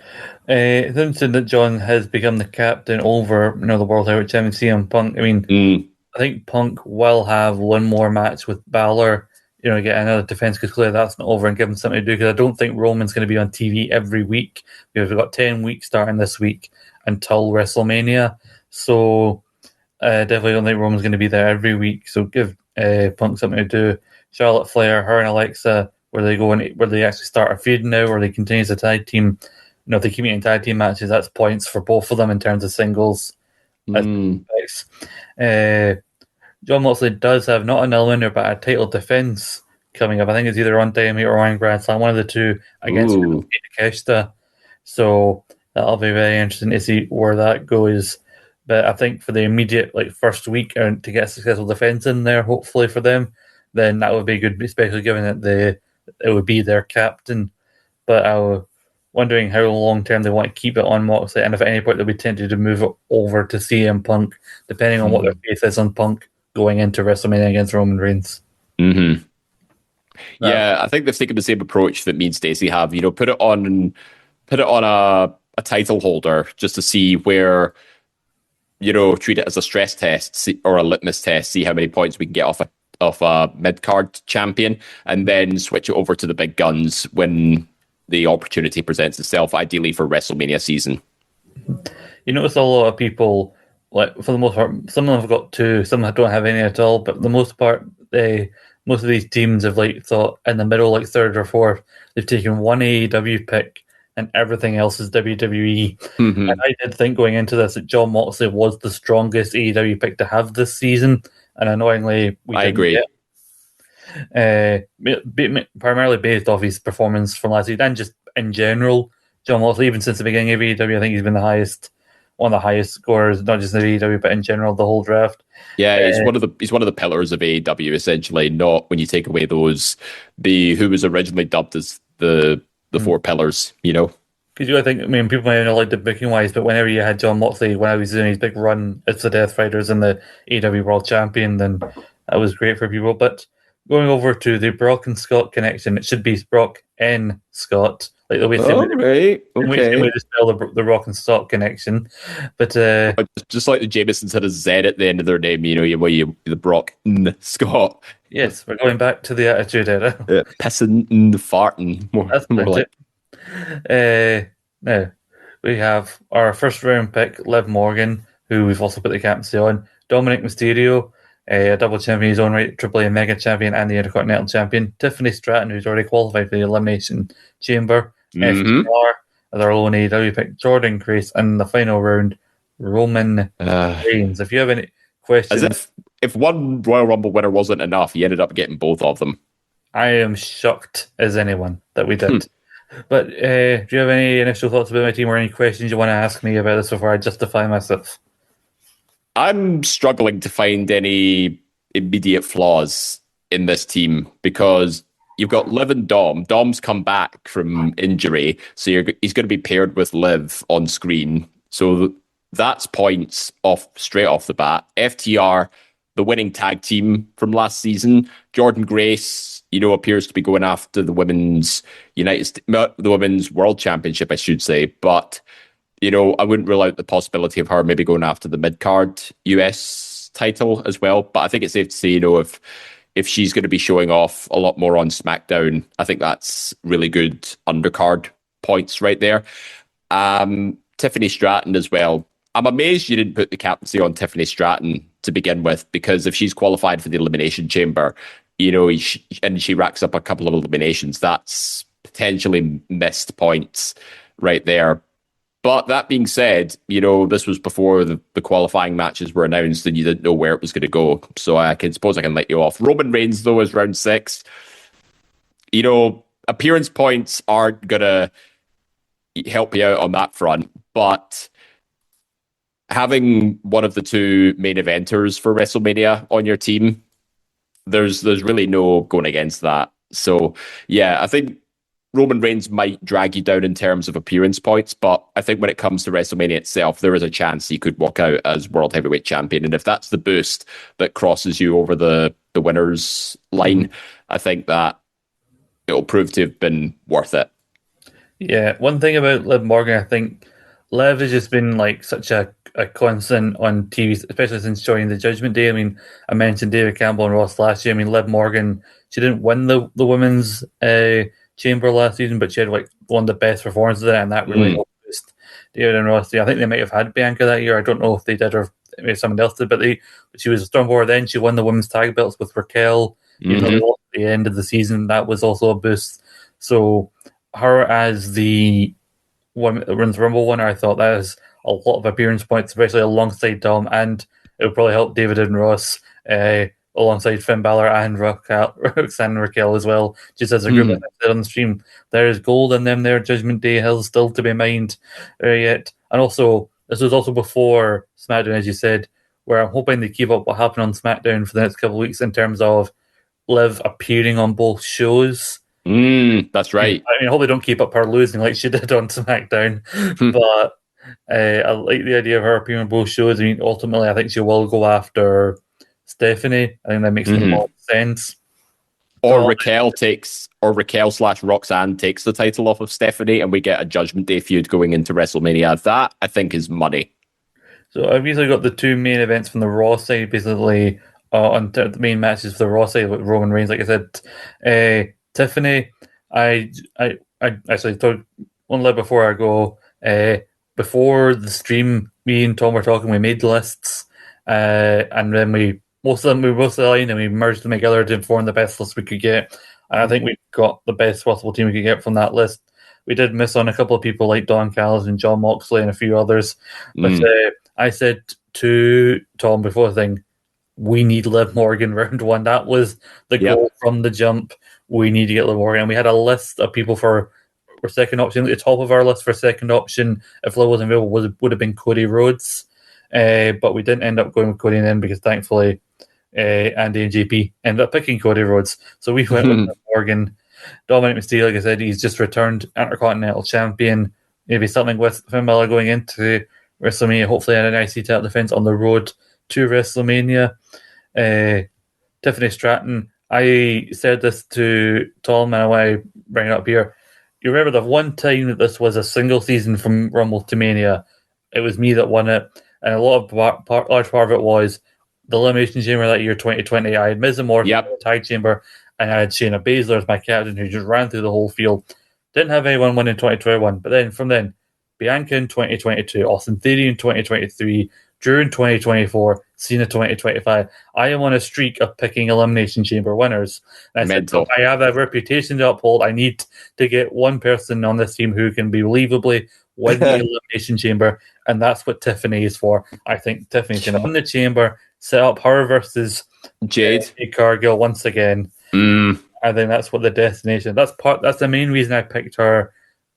It's interesting that John has become the captain over the World Heavyweight Champion CM Punk. I mean, I think Punk will have one more match with Balor get another defense, because clearly that's not over, and give him something to do, because I don't think Roman's going to be on TV every week, because we've got 10 weeks starting this week until WrestleMania. So definitely don't think Roman's going to be there every week. So give Punk something to do. Charlotte Flair, her and Alexa, where they actually start a feud now, or they continue as a tag team. If they keep meeting tag team matches, that's points for both of them in terms of singles. John Moxley does have not an winner, but a title defense coming up. I think it's either on Dynamite or on Grand Slam, one of the two, against Takeshita. So that'll be very interesting to see where that goes. But I think for the immediate first week to get a successful defense in there, hopefully for them, then that would be good, especially given that it would be their captain. But I was wondering how long term they want to keep it on Moxley, and if at any point they'll be tempted to move it over to CM Punk, depending on what their faith is on Punk going into WrestleMania against Roman Reigns. Mm-hmm. Yeah, I think they've taken the same approach that me and Stacey have. Put it on a title holder just to see where, treat it as a stress test or a litmus test, see how many points we can get off a mid-card champion, and then switch it over to the big guns when the opportunity presents itself, ideally for WrestleMania season. You notice a lot of people, for the most part, some of them have got two, some don't have any at all, but for the most part, most of these teams have thought in the middle, third or fourth, they've taken one AEW pick and everything else is WWE. Mm-hmm. And I did think going into this that John Moxley was the strongest AEW pick to have this season, and annoyingly, I agree. Primarily based off his performance from last season, and just in general, John Moxley, even since the beginning of AEW, I think he's been one of the highest scorers, not just in AEW, but in general, the whole draft. Yeah, he's one of the pillars of AEW, essentially. Not when you take away who was originally dubbed as the four pillars, Because I think, people may not like the booking wise, but whenever you had John Moxley, when I was doing his big run as the Death Riders and the AEW World Champion, then that was great for people. But going over to the Brock and Scott connection, it should be Brock N. Scott. The way they spell the Rock and Scott connection. But just like the Jamesons had a Z at the end of their name, the Brock N. Scott. Yes, we're going back to the Attitude Era. Pissing and farting. That's like. Now, we have our first round pick, Liv Morgan, who we've also put the captaincy on. Dominic Mysterio, a double champion in his own right, AAA Mega Champion and the Intercontinental Champion. Tiffany Stratton, who's already qualified for the Elimination Chamber. FTR, their own AEW pick, Jordan Grace, and the final round, Roman Reigns. If you have any questions... As if one Royal Rumble winner wasn't enough, he ended up getting both of them. I am shocked as anyone that we did. But do you have any initial thoughts about my team or any questions you want to ask me about this before I justify myself? I'm struggling to find any immediate flaws in this team because you've got Liv and Dom. Dom's come back from injury, so he's going to be paired with Liv on screen. So that's points straight off the bat. FTR, the winning tag team from last season. Jordan Grace, appears to be going after the women's World Championship, I should say. But, I wouldn't rule out the possibility of her maybe going after the mid-card US title as well. But I think it's safe to say, if she's going to be showing off a lot more on SmackDown, I think that's really good undercard points right there. Tiffany Stratton as well. I'm amazed you didn't put the captaincy on Tiffany Stratton to begin with, because if she's qualified for the Elimination Chamber, and she racks up a couple of eliminations, that's potentially missed points right there. But that being said, this was before the qualifying matches were announced and you didn't know where it was going to go. So I suppose I can let you off. Roman Reigns, though, is round 6. Appearance points aren't going to help you out on that front. But having one of the two main eventers for WrestleMania on your team, there's really no going against that. So, yeah, I think Roman Reigns might drag you down in terms of appearance points, but I think when it comes to WrestleMania itself, there is a chance he could walk out as World Heavyweight Champion. And if that's the boost that crosses you over the winner's line, I think that it'll prove to have been worth it. Yeah, one thing about Liv Morgan, I think Liv has just been like such a constant on TV, especially since joining the Judgment Day. I mean, I mentioned David Campbell and Ross last year. I mean, Liv Morgan, she didn't win the women's chamber last season, but she had like one of the best performances in it, and that really helped boost David and Ross. I think they might have had Bianca that year. I don't know if they did or maybe someone else did, but she was a Stormborn then. She won the women's tag belts with Raquel. Even though they lost at the end of the season, that was also a boost. So her as the Women's Rumble winner, I thought that is a lot of appearance points, especially alongside Dom, and it would probably help David and Ross alongside Finn Balor and Roxanne and Raquel as well. Just as a group, like I said on the stream, there is gold in them there. Judgment Day Hill still to be mined yet. And also, this was also before SmackDown, as you said, where I'm hoping they keep up what happened on SmackDown for the next couple of weeks in terms of Liv appearing on both shows. That's right. I mean, I hope they don't keep up her losing like she did on SmackDown, but I like the idea of her appearing on both shows. I mean, ultimately, I think she will go after Stephanie. I think that makes a lot of sense. Or Raquel / Roxanne takes the title off of Stephanie, and we get a Judgment Day feud going into WrestleMania. That, I think, is money. So I've usually got the two main events from the Raw side, basically, on the main matches for the Raw side with Roman Reigns. Like I said, Tiffany, I actually thought one leg before I go. Before the stream, me and Tom were talking. We made lists, and then we both aligned, and we merged them together to form the best list we could get. And I think we got the best possible team we could get from that list. We did miss on a couple of people like Don Callis and John Moxley and a few others, but I said to Tom before the thing, we need Liv Morgan round one. That was the goal from the jump. We need to get Liv Morgan. And we had a list of people for second option. At the top of our list for second option, if Liv wasn't available, would have been Cody Rhodes. But we didn't end up going with Cody in the end because thankfully Andy and JP ended up picking Cody Rhodes. So we went with Liv Morgan. Dominic Mysterio, like I said, he's just returned Intercontinental Champion. Maybe something with Finn Balor going into WrestleMania, hopefully an IC title defense on the road to WrestleMania. Tiffany Stratton, I said this to Tom and I want to bring it up here. You remember the one time that this was a single season from Rumble to Mania, it was me that won it, and a large part of it was the Elimination Chamber that year, 2020. I had Miz and Morrison in the tag chamber, and I had Shayna Baszler as my captain who just ran through the whole field. Didn't have anyone win in 2021, but then from then, Bianca in 2022, Austin Theory in 2023, Drew in 2024, Cena 2025. I am on a streak of picking Elimination Chamber winners. And I said, I have a reputation to uphold. I need to get one person on this team who can believably win the Elimination Chamber, and that's what Tiffany is for. I think Tiffany's going to win the chamber, set up her versus Jade Cargill once again. I think that's what the destination. That's the main reason I picked her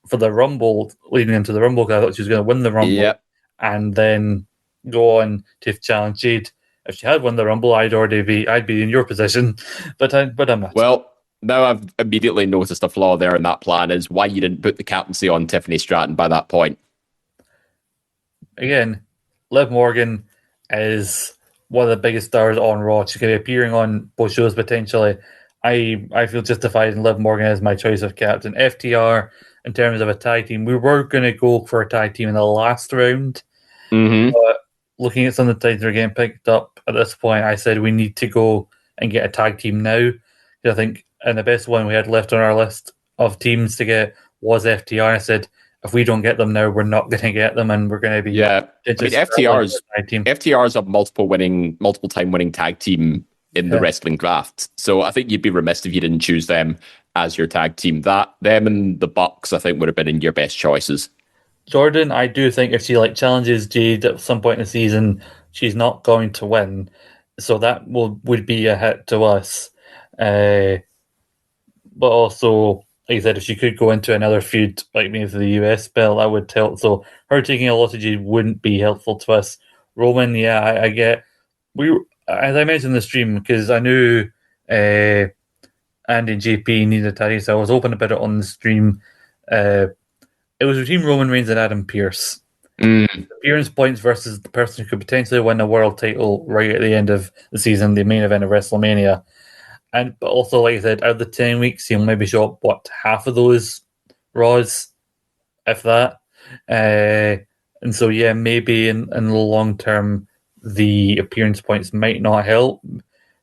for the Rumble, leading into the Rumble, because I thought she was going to win the Rumble, and then go on to challenge Jade. If she had won the Rumble, I'd be in your position, but I'm not. Well, now I've immediately noticed a flaw there in that plan is why you didn't put the captaincy on Tiffany Stratton by that point. Again, Liv Morgan is one of the biggest stars on Raw. She's going to be appearing on both shows potentially. I feel justified in Liv Morgan as my choice of captain. FTR, in terms of a tag team, we were going to go for a tag team in the last round, but looking at some of the tags that are getting picked up at this point, I said we need to go and get a tag team now. I think, and the best one we had left on our list of teams to get was FTR. I said, if we don't get them now, we're not going to get them, and we're going to be FTR's a multiple time winning tag team in the wrestling draft. So I think you'd be remiss if you didn't choose them as your tag team. Them and the Bucks, I think, would have been in your best choices. Jordan, I do think if she challenges Jade at some point in the season, she's not going to win. So that would be a hit to us. But also, like I said, if she could go into another feud, like maybe for the US belt, that would help. So her taking a loss to Jade wouldn't be helpful to us. Roman, I get. As I mentioned in the stream, because I knew Andy and JP needed a tag, so I was open about it on the stream. It was between Roman Reigns and Adam Pearce. Appearance points versus the person who could potentially win a world title right at the end of the season, the main event of WrestleMania. But also, like I said, out of the 10 weeks, he'll maybe show up, half of those Raws, if that. And so, yeah, maybe in the long term, the appearance points might not help.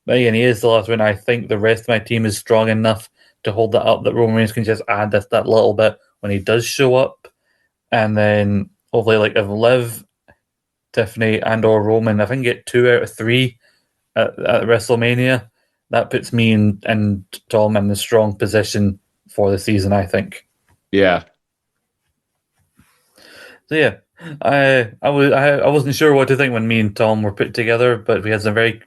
But again, he is the last one. I think the rest of my team is strong enough to hold that up, that Roman Reigns can just add that little bit when he does show up. And then hopefully, like, if Liv, Tiffany, and or Roman, if I can get 2 out of 3 at WrestleMania, that puts me and Tom in a strong position for the season, I think. Yeah. So yeah, I wasn't sure what to think when me and Tom were put together, but we had some very,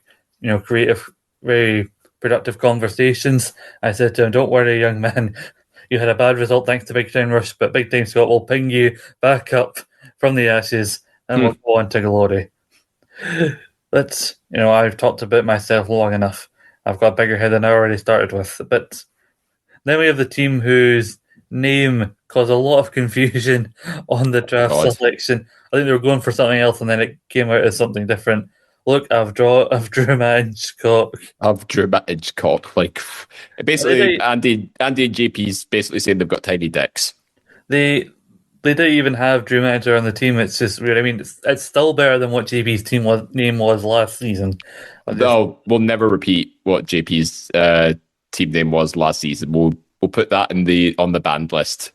creative, very productive conversations. I said to him, "Don't worry, young man, you had a bad result thanks to Big Time Rush, but Big Time Scott will ping you back up from the ashes, and we'll go on to glory." But I've talked about myself long enough. I've got a bigger head than I already started with. But then we have the team whose name caused a lot of confusion on the draft selection. I think they were going for something else, and then it came out as something different. Look, I've Drew Hitchcock. I've Drew Hitchcock. Like, basically, Andy and JP's basically saying they've got tiny dicks. They don't even have Drew Manager on the team. It's just weird. I mean, it's still better than what JP's name was last season. No, we'll never repeat what JP's team name was last season. We'll put that on the banned list.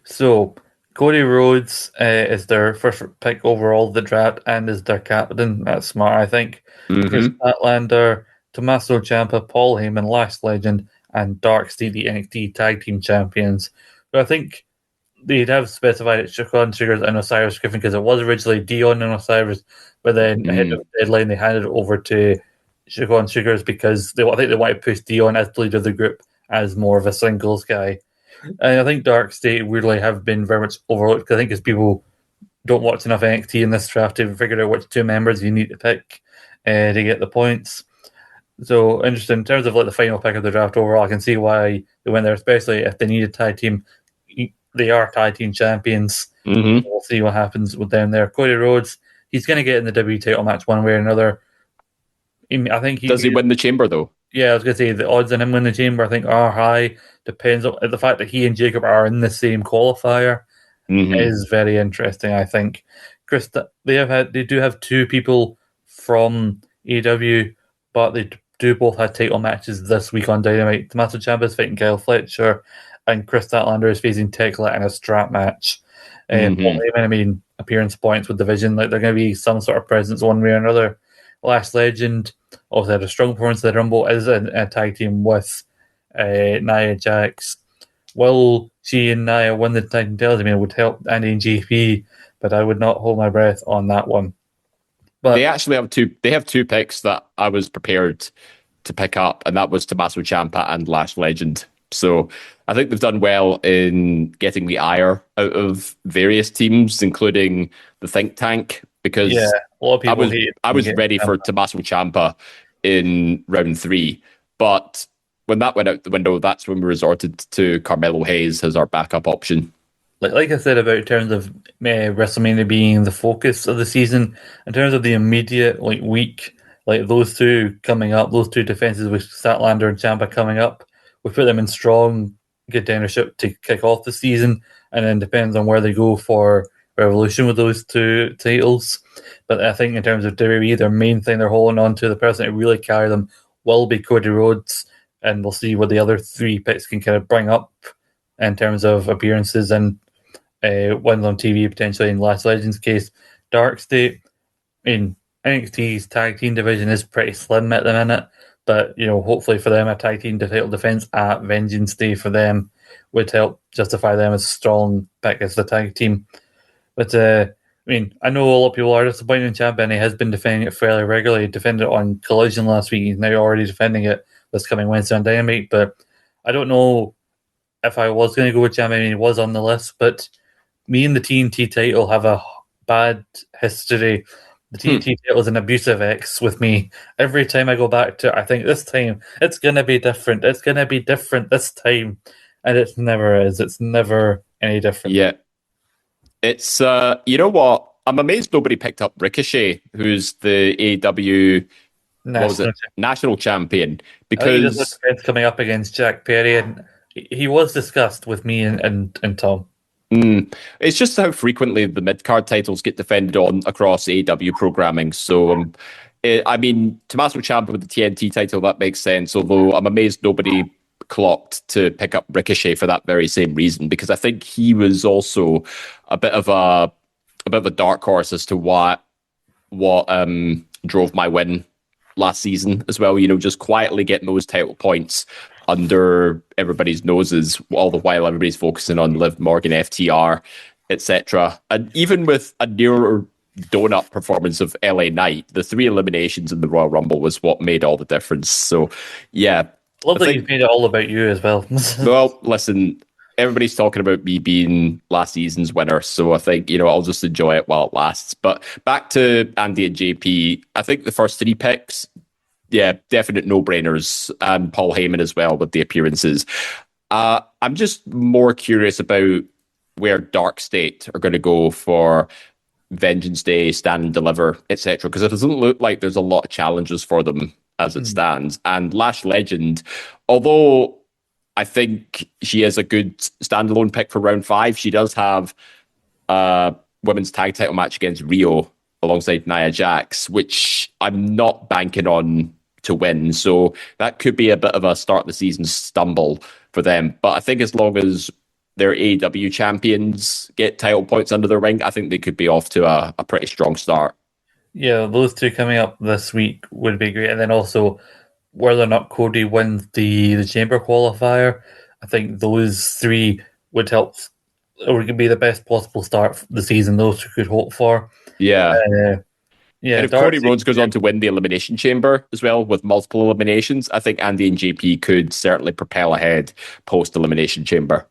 So Cody Rhodes is their first pick overall of the draft and is their captain. That's smart, I think. Chris Statlander, Tommaso Ciampa, Paul Heyman, Lash Legend, and Dark State, the NXT Tag Team Champions. So I think they'd have specified it Shaquan Sugars and Osiris Griffin because it was originally Dion and Osiris, but then ahead of the deadline they handed it over to Shaquan Sugars because I think they want to push Dion as the leader of the group as more of a singles guy. And I think Dark State weirdly have been very much overlooked. I think because people don't watch enough NXT in this draft to figure out which 2 members you need to pick to get the points. So interesting in terms of like the final pick of the draft overall. I can see why they went there, especially if they need a tag team. They are tag team champions. We'll see what happens with them there. Cody Rhodes, he's going to get in the W title match one way or another. I think does he win the chamber though? Yeah, I was going to say the odds on him winning the chamber I think are high. Depends on the fact that he and Jacob are in the same qualifier is very interesting. I think Chris, they do have 2 people from AEW, but they do both have title matches this week on Dynamite. Tommaso Ciampa is fighting Kyle Fletcher, and Chris Statlander is facing Tekla in a strap match. I mean, appearance points with division, like they're going to be some sort of presence one way or another. Lash Legend also had a strong performance at the Rumble, is in a tag team with Nia Jax. Will she and Nia win the tag team titles? I mean, it would help Andy and GP, but I would not hold my breath on that one. But they actually have 2. They have 2 picks that I was prepared to pick up, and that was Tommaso Ciampa and Lash Legend. So I think they've done well in getting the ire out of various teams, including the Think Tank, because a lot of people I was ready for Tommaso Ciampa in round 3. But when that went out the window, that's when we resorted to Carmelo Hayes as our backup option. Like I said about in terms of WrestleMania being the focus of the season, in terms of the immediate week, like those 2 coming up, those 2 defenses with Statlander and Ciampa coming up, we put them in strong contendership to kick off the season, and then depends on where they go for Revolution with those 2 titles. But I think in terms of WWE, their main thing they're holding on to, the person to really carry them, will be Cody Rhodes, and we'll see what the other 3 picks can kind of bring up in terms of appearances and wins on TV potentially. In Lash Legend's case, Dark State, I mean, NXT's tag team division is pretty slim at the minute. But, hopefully for them, a tag team title defense at Vengeance Day for them would help justify them as a strong pick as the tag team. But, I mean, I know a lot of people are disappointed in Ciampa, and he has been defending it fairly regularly. He defended it on Collision last week. He's now already defending it this coming Wednesday on Dynamite. But I don't know if I was going to go with Ciampa. I mean, he was on the list. But me and the TNT title have a bad history. The TNT title is an abusive ex with me. Every time I go back to it, I think this time it's going to be different. It's going to be different this time. And it never is. It's never any different. Yeah. It's, you know what? I'm amazed nobody picked up Ricochet, who's the AEW national champion. Because it's coming up against Jack Perry, and he was discussed with me and Tom. It's just how frequently the mid-card titles get defended on across AEW programming. So, I mean, Tommaso Ciampa with the TNT title, that makes sense. Although I'm amazed nobody clocked to pick up Ricochet for that very same reason, because I think he was also a bit of a dark horse as to what drove my win last season as well. You know, just quietly getting those title points under everybody's noses, all the while everybody's focusing on Liv Morgan, FTR, etc. And even with a near donut performance of LA Knight, the 3 eliminations in the Royal Rumble was what made all the difference. So, yeah. Love that you've made it all about you as well. Well, listen, everybody's talking about me being last season's winner, so I think, you know, I'll just enjoy it while it lasts. But back to Andy and JP, I think the first 3 picks, yeah, definite no-brainers, and Paul Heyman as well with the appearances. I'm just more curious about where Dark State are going to go for Vengeance Day, Stand and Deliver, etc. Because it doesn't look like there's a lot of challenges for them as it stands. And Lash Legend, although I think she is a good standalone pick for round 5, she does have a women's tag title match against Rio alongside Nia Jax, which I'm not banking on to win. So that could be a bit of a start of the season stumble for them. But I think as long as their AEW champions get title points under their ring, I think they could be off to a pretty strong start. Yeah, those 2 coming up this week would be great. And then also, whether or not Cody wins the Chamber qualifier, I think those 3 would help, or it could be the best possible start for the season those 2 could hope for. Yeah. Yeah, and if Cody Rhodes goes on to win the Elimination Chamber as well with multiple eliminations, I think Andy and JP could certainly propel ahead post-Elimination Chamber.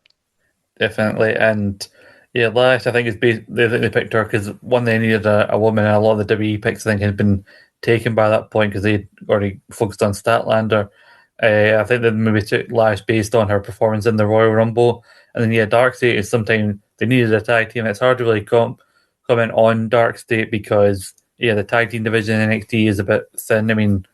Definitely. And yeah, Lash, I think they picked her because one, they needed a woman, and a lot of the WWE picks, I think, had been taken by that point because they'd already focused on Statlander. I think they maybe took Lash based on her performance in the Royal Rumble. And then, yeah, Dark State is sometimes they needed a tag team. It's hard to really comment on Dark State because, yeah, the tag team division in NXT is a bit thin. I mean,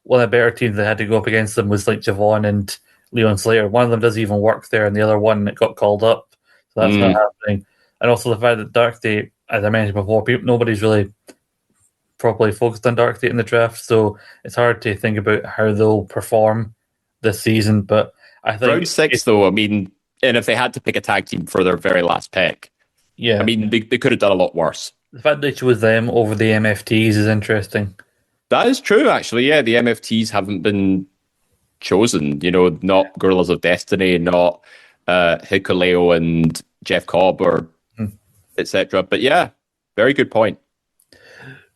one of the better teams that had to go up against them was like Javon and Leon Slater. One of them doesn't even work there, and the other one got called up. So that's not happening. And also the fact that Dark State, as I mentioned before, nobody's really properly focused on Dark State in the draft, so it's hard to think about how they'll perform this season. But I think round 6, though, I mean, and if they had to pick a tag team for their very last pick, yeah, I mean, they could have done a lot worse. The fact they chose them over the MFTs is interesting. That is true, actually. Yeah, the MFTs haven't been chosen. You know, not Gorillas of Destiny, not Hikuleo and Jeff Cobb or etc. But yeah, very good point.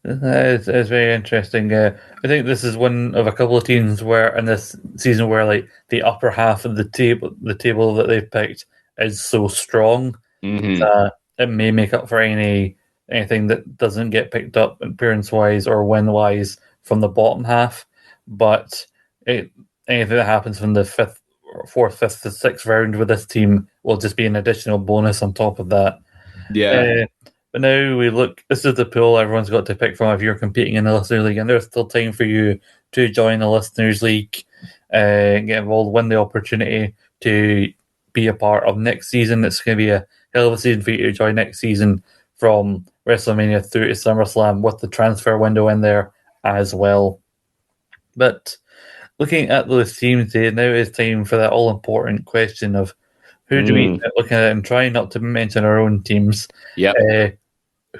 It's very interesting. I think this is one of a couple of teams where in this season where like the upper half of the table that they've picked is so strong that it may make up for anything that doesn't get picked up appearance wise or win wise from the bottom half. But anything that happens from the 4th, 5th to 6th round with this team will just be an additional bonus on top of that. Yeah. But now we look, this is the pool everyone's got to pick from if you're competing in the Listeners League, and there's still time for you to join the Listeners League, get involved, win the opportunity to be a part of next season. It's going to be a hell of a season for you to join next season from WrestleMania through to SummerSlam with the transfer window in there as well. But looking at those teams, now it's time for that all-important question of who do we look at and try not to mention our own teams. Yeah.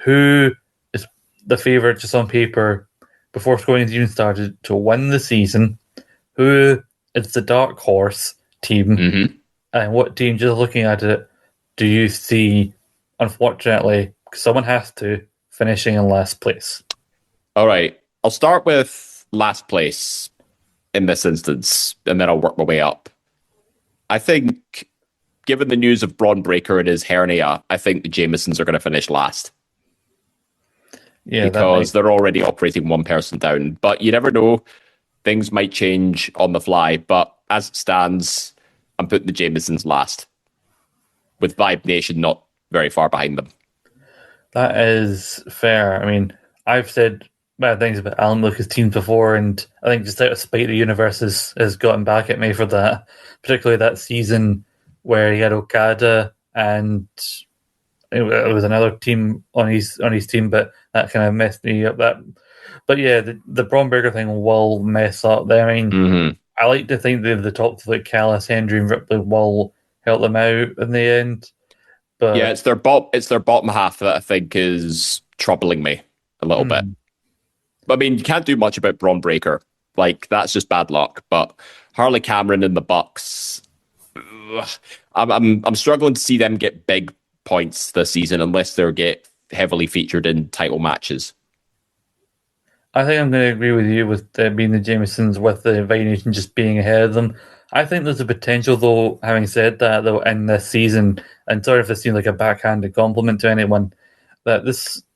Who is the favourite just on paper before scoring even started to win the season? Who is the dark horse team? And what team, just looking at it, do you see, unfortunately, someone has to, finishing in last place? All right. I'll start with last place in this instance, and then I'll work my way up. I think, given the news of Braun Breaker and his hernia, I think the Jamesons are going to finish last. Yeah, because they're already operating one person down. But you never know. Things might change on the fly. But as it stands, I'm putting the Jamesons last, with Vibe Nation not very far behind them. That is fair. I mean, I've said bad things about Alan Lucas' teams before, and I think just out of spite, the universe has gotten back at me for that, particularly that season where he had Okada and it was another team on his team, but that kind of messed me up. But yeah, the Braun Breaker thing will mess up. I mean, I like to think that the top like Callis, Hendry, and Ripley will help them out in the end. But yeah, it's their bottom half that I think is troubling me a little bit. I mean, you can't do much about Braun Breaker. Like, that's just bad luck. But Harley Cameron and the Bucks, I'm struggling to see them get big points this season unless they get heavily featured in title matches. I think I'm going to agree with you with being the Jamesons with the Invited Nation just being ahead of them. I think there's a potential, though, having said that, though, in this season, and sorry if this seems like a backhanded compliment to anyone, that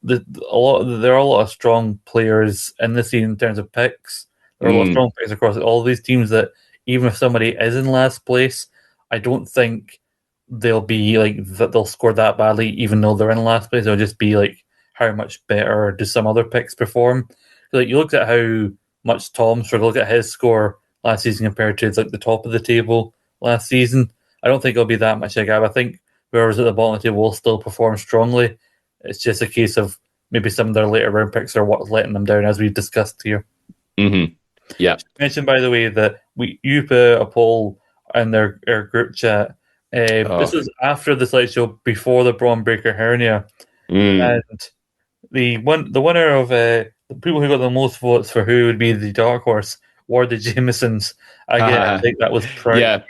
there are a lot of strong players in this season in terms of picks. There are a lot of strong picks across all of these teams that even if somebody is in last place, I don't think they'll be like that they'll score that badly, even though they're in last place. It'll just be like how much better do some other picks perform. Like you looked at how much Tom struggled, look at his score last season compared to like the top of the table last season. I don't think it'll be that much a gap. I think whoever's at the bottom of the table will still perform strongly. It's just a case of maybe some of their later round picks are what's letting them down, as we've discussed here. Mm-hmm. Yeah. I mentioned, by the way, that you put a poll in our group chat. This was after the slideshow, before the Braun Breaker hernia, and the winner of the people who got the most votes for who would be the dark horse were the Jamesons. I think that was the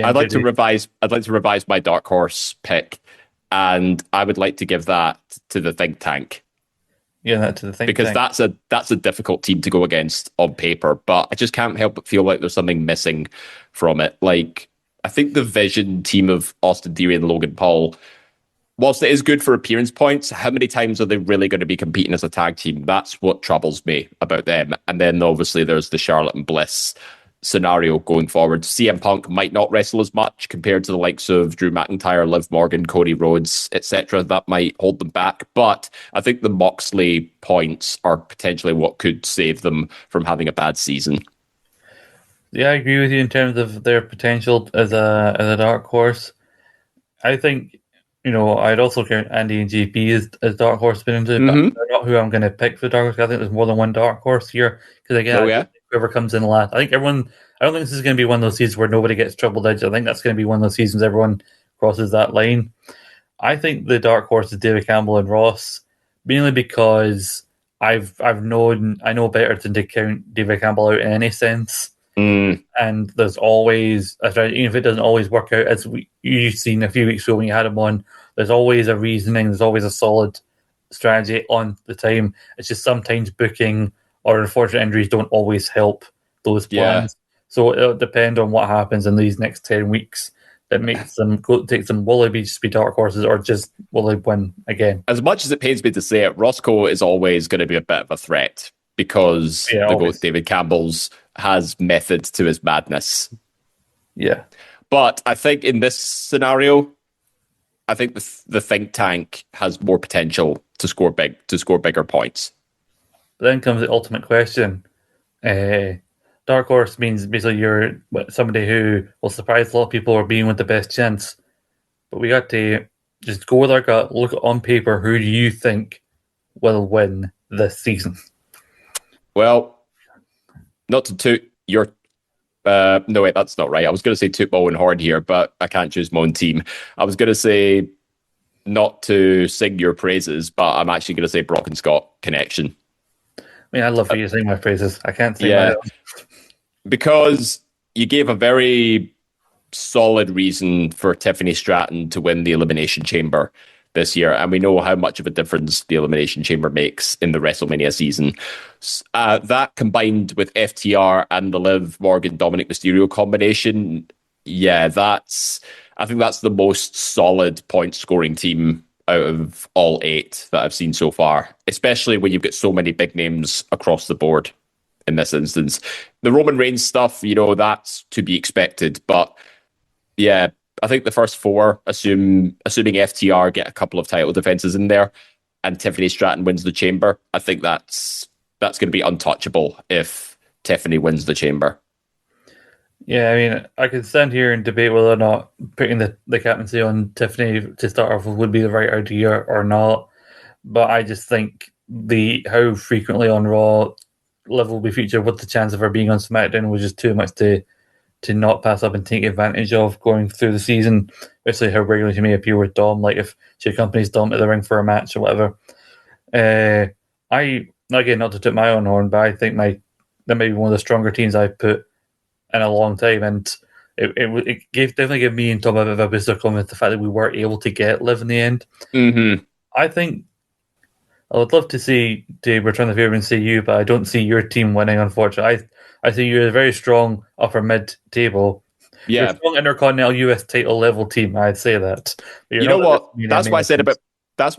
I'd like to revise my dark horse pick, and I would like to give that to the think tank. Yeah, that to the think because tank. that's a difficult team to go against on paper, but I just can't help but feel like there's something missing from it. Like, I think the Vision team of Austin Theory and Logan Paul, whilst it is good for appearance points, how many times are they really going to be competing as a tag team? That's what troubles me about them. And then obviously there's the Charlotte and Bliss scenario going forward. CM Punk might not wrestle as much compared to the likes of Drew McIntyre, Liv Morgan, Cody Rhodes, etc. That might hold them back. But I think the Moxley points are potentially what could save them from having a bad season. Yeah, I agree with you in terms of their potential as a dark horse. I think, I'd also count Andy and JP as dark horse spin into it, but they're not who I'm going to pick for dark horse. I think there's more than one dark horse here. Because again, whoever comes in last, I don't think this is going to be one of those seasons where nobody gets triple digits. I think that's going to be one of those seasons everyone crosses that line. I think the dark horse is David Campbell and Ross, mainly because I know better than to count David Campbell out in any sense. And there's always, even if it doesn't always work out, as you've seen a few weeks ago when you had him on, there's always a reasoning, there's always a solid strategy on the time. It's just sometimes booking or unfortunate injuries don't always help those plans. So it'll depend on what happens in these next 10 weeks that makes them take them. Will they just be dark horses or just will they win again? As much as it pains me to say it, Roscoe is always going to be a bit of a threat because the GOAT David Campbell's has method to his madness. Yeah. But I think in this scenario, I think the think tank has more potential to score bigger points. But then comes the ultimate question. Dark horse means basically you're somebody who will surprise a lot of people or being with the best chance. But we got to just go with our gut, look on paper, who do you think will win this season? Well, not to toot your... no, wait, that's not right. I was going to say toot my own horn here, but I can't choose my own team. I was going to say not to sing your praises, but I'm actually going to say Brock and Scott Connection. I mean, I'd love for you to sing my praises. I can't sing my own. Because you gave a very solid reason for Tiffany Stratton to win the Elimination Chamber this year, and we know how much of a difference the Elimination Chamber makes in the WrestleMania season. That combined with FTR and the Liv Morgan Dominic Mysterio combination, I think that's the most solid point scoring team out of all 8 that I've seen so far, especially when you've got so many big names across the board in this instance. The Roman Reigns stuff, that's to be expected, but I think the first 4, assuming FTR get a couple of title defenses in there and Tiffany Stratton wins the Chamber, I think that's going to be untouchable if Tiffany wins the Chamber. Yeah, I mean, I could stand here and debate whether or not putting the captaincy on Tiffany to start off with would be the right idea or not. But I just think the how frequently on Raw Liv will be featured with the chance of her being on SmackDown was just too much to not pass up and take advantage of going through the season, especially how regularly she may appear with Dom, like if she accompanies Dom to the ring for a match or whatever. I again, not to toot my own horn, but I think that may be one of the stronger teams I've put in a long time, and definitely gave me and Tom a bit of a boost of confidence the fact that we were able to get Liv in the end. Mm-hmm. I think I would love to see Dave return the favour and see you, but I don't see your team winning, unfortunately. I see you're a very strong upper mid table. You're Yeah. a strong Intercontinental US title level team, I'd say that. You know what? That's why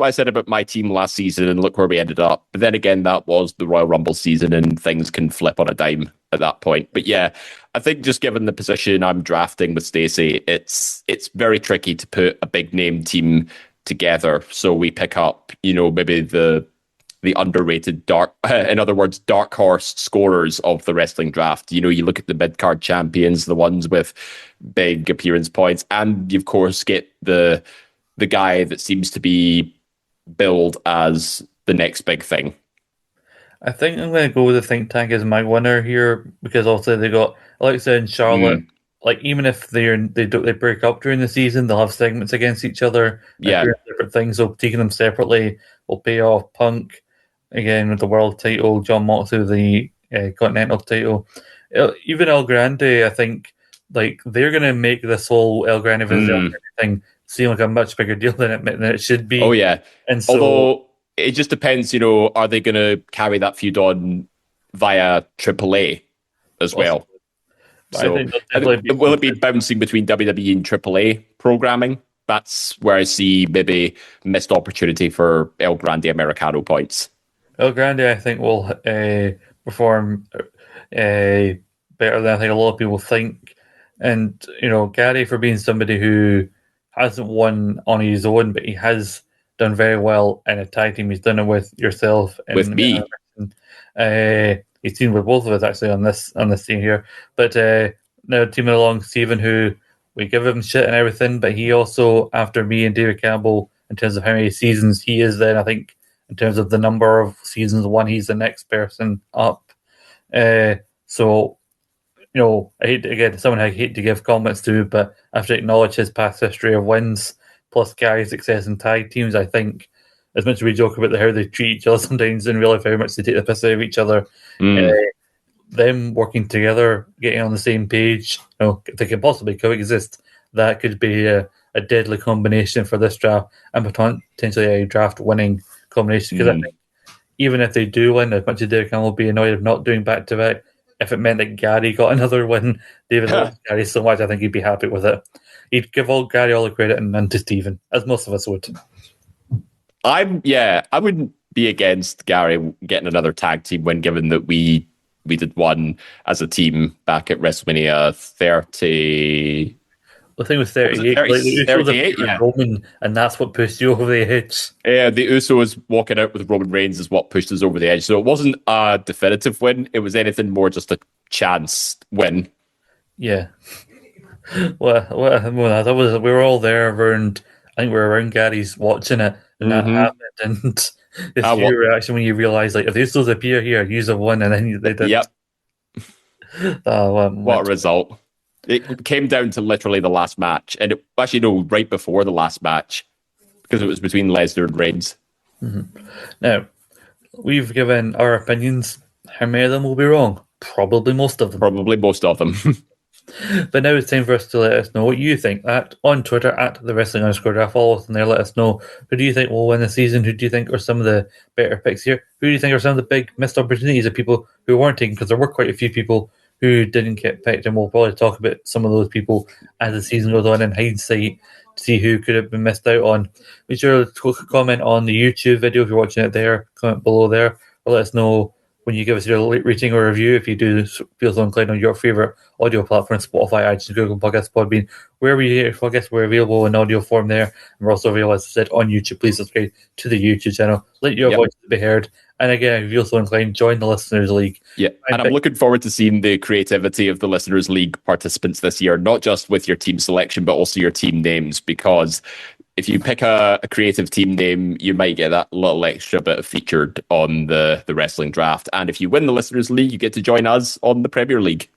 I said about my team last season, and look where we ended up. But then again, that was the Royal Rumble season, and things can flip on a dime at that point. But yeah, I think just given the position I'm drafting with Stacey, it's very tricky to put a big name team together. So we pick up, maybe the underrated in other words, dark horse scorers of the wrestling draft. You look at the mid card champions, the ones with big appearance points, and you of course get the guy that seems to be billed as the next big thing. I think I'm going to go with the think tank as my winner here because also they got Alexa and Charlotte. Like even if they break up during the season, they'll have segments against each other. Yeah, doing different things. So taking them separately will pay off. Punk again with the world title, John Moxley with the continental title. Even El Grande, I think, like they're going to make this whole El Grande versus thing seem like a much bigger deal than it should be. Oh yeah, and so although it just depends, are they going to carry that feud on via AAA as well? So will it be bouncing between WWE and AAA programming? That's where I see maybe missed opportunity for El Grande Americano points. El Grande, I think, will perform better than I think a lot of people think. And, Gary, for being somebody who hasn't won on his own, but he has done very well in a tag team. He's done it with yourself. With me. He's teamed with both of us, actually, on this team here. But now teaming along Stephen, who we give him shit and everything, but he also, after me and David Campbell, in terms of how many seasons he is then, I think, in terms of the number of seasons won, he's the next person up. So, I hate to give comments to, but I have to acknowledge his past history of wins, plus Gary's success in tag teams. I think, as much as we joke about how they treat each other sometimes in real life, how much they take the piss out of each other, them working together, getting on the same page, if they can possibly coexist, that could be a deadly combination for this draft and potentially a draft winning combination. Because I think even if they do win, as much as Derek Campbell will be annoyed of not doing back to back, if it meant that Gary got another win, David loves Gary so much, I think he'd be happy with it. He'd give Gary all the credit and none to Stephen, as most of us would. I wouldn't be against Gary getting another tag team win, given that we did one as a team back at WrestleMania 30. The thing was 38. 38, yeah. Roman, and that's what pushed you over the edge. Yeah, the Usos walking out with Roman Reigns is what pushed us over the edge. So it wasn't a definitive win. It was anything more just a chance win. Yeah. Well, we were all there around. I think we were around Gary's watching it, and that happened. And it's your reaction when you realise, like, if they still appear here, use have won, and then they did. Yep. What a result! It came down to literally the last match, and right before the last match, because it was between Lesnar and Reigns. Mm-hmm. Now, we've given our opinions. How many of them will be wrong? Probably most of them. But now it's time for us to let us know what you think. On Twitter, at the Wrestling_Draft. Follow us and there. Let us know who do you think will win the season. Who do you think are some of the better picks here? Who do you think are some of the big missed opportunities of people who weren't taken? Because there were quite a few people who didn't get picked, and we'll probably talk about some of those people as the season goes on in hindsight to see who could have been missed out on. Be sure to comment on the YouTube video if you're watching it there. Comment below there, or let us know when you give us your rating or review, if you do feel so inclined, on your favourite audio platform, Spotify, iTunes, Google Podcasts, Podbean, wherever you hear podcasts, we're available in audio form there. And we're also available, as I said, on YouTube. Please subscribe to the YouTube channel. Let your voices be heard And again, if you're also inclined, join the Listeners League. Yeah, and I'm looking forward to seeing the creativity of the Listeners League participants this year, not just with your team selection, but also your team names, because if you pick a creative team name, you might get that little extra bit of featured on the wrestling draft. And if you win the Listeners League, you get to join us on the Premier League.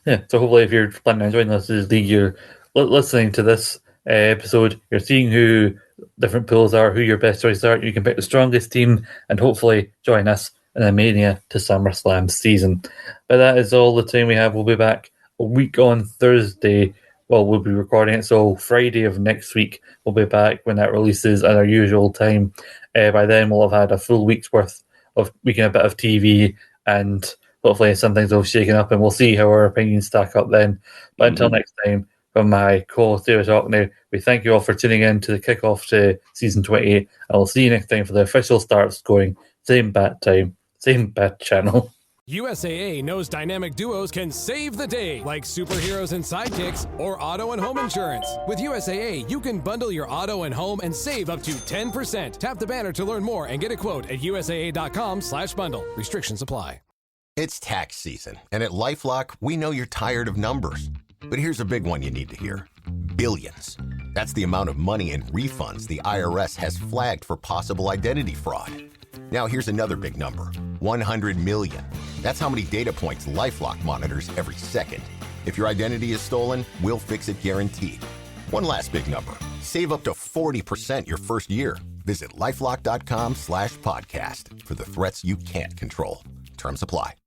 Yeah, so hopefully if you're planning on joining the Listeners League, you're listening to this episode, you're seeing who different pools are, who your best choices are. You can pick the strongest team and hopefully join us in a Mania to SummerSlam season. But that is all the time we have. We'll be back a week on Thursday. Well, we'll be recording it, so Friday of next week we'll be back when that releases at our usual time. By then we'll have had a full week's worth of weekend a bit of TV, and hopefully some things will have shaken up, and we'll see how our opinions stack up then. But until next time, from my co-host David Hockney, we thank you all for tuning in to the kickoff to season 28, and we'll see you next time for the official start scoring. Same bat time, same bat channel. USAA knows dynamic duos can save the day, like superheroes and sidekicks or auto and home insurance. With USAA, you can bundle your auto and home and save up to 10%. Tap the banner to learn more and get a quote at USAA.com/bundle. Restrictions apply. It's tax season, and at LifeLock, we know you're tired of numbers. But here's a big one you need to hear. Billions. That's the amount of money in refunds the IRS has flagged for possible identity fraud. Now here's another big number. 100 million. That's how many data points LifeLock monitors every second. If your identity is stolen, we'll fix it guaranteed. One last big number. Save up to 40% your first year. Visit LifeLock.com/podcast for the threats you can't control. Terms apply.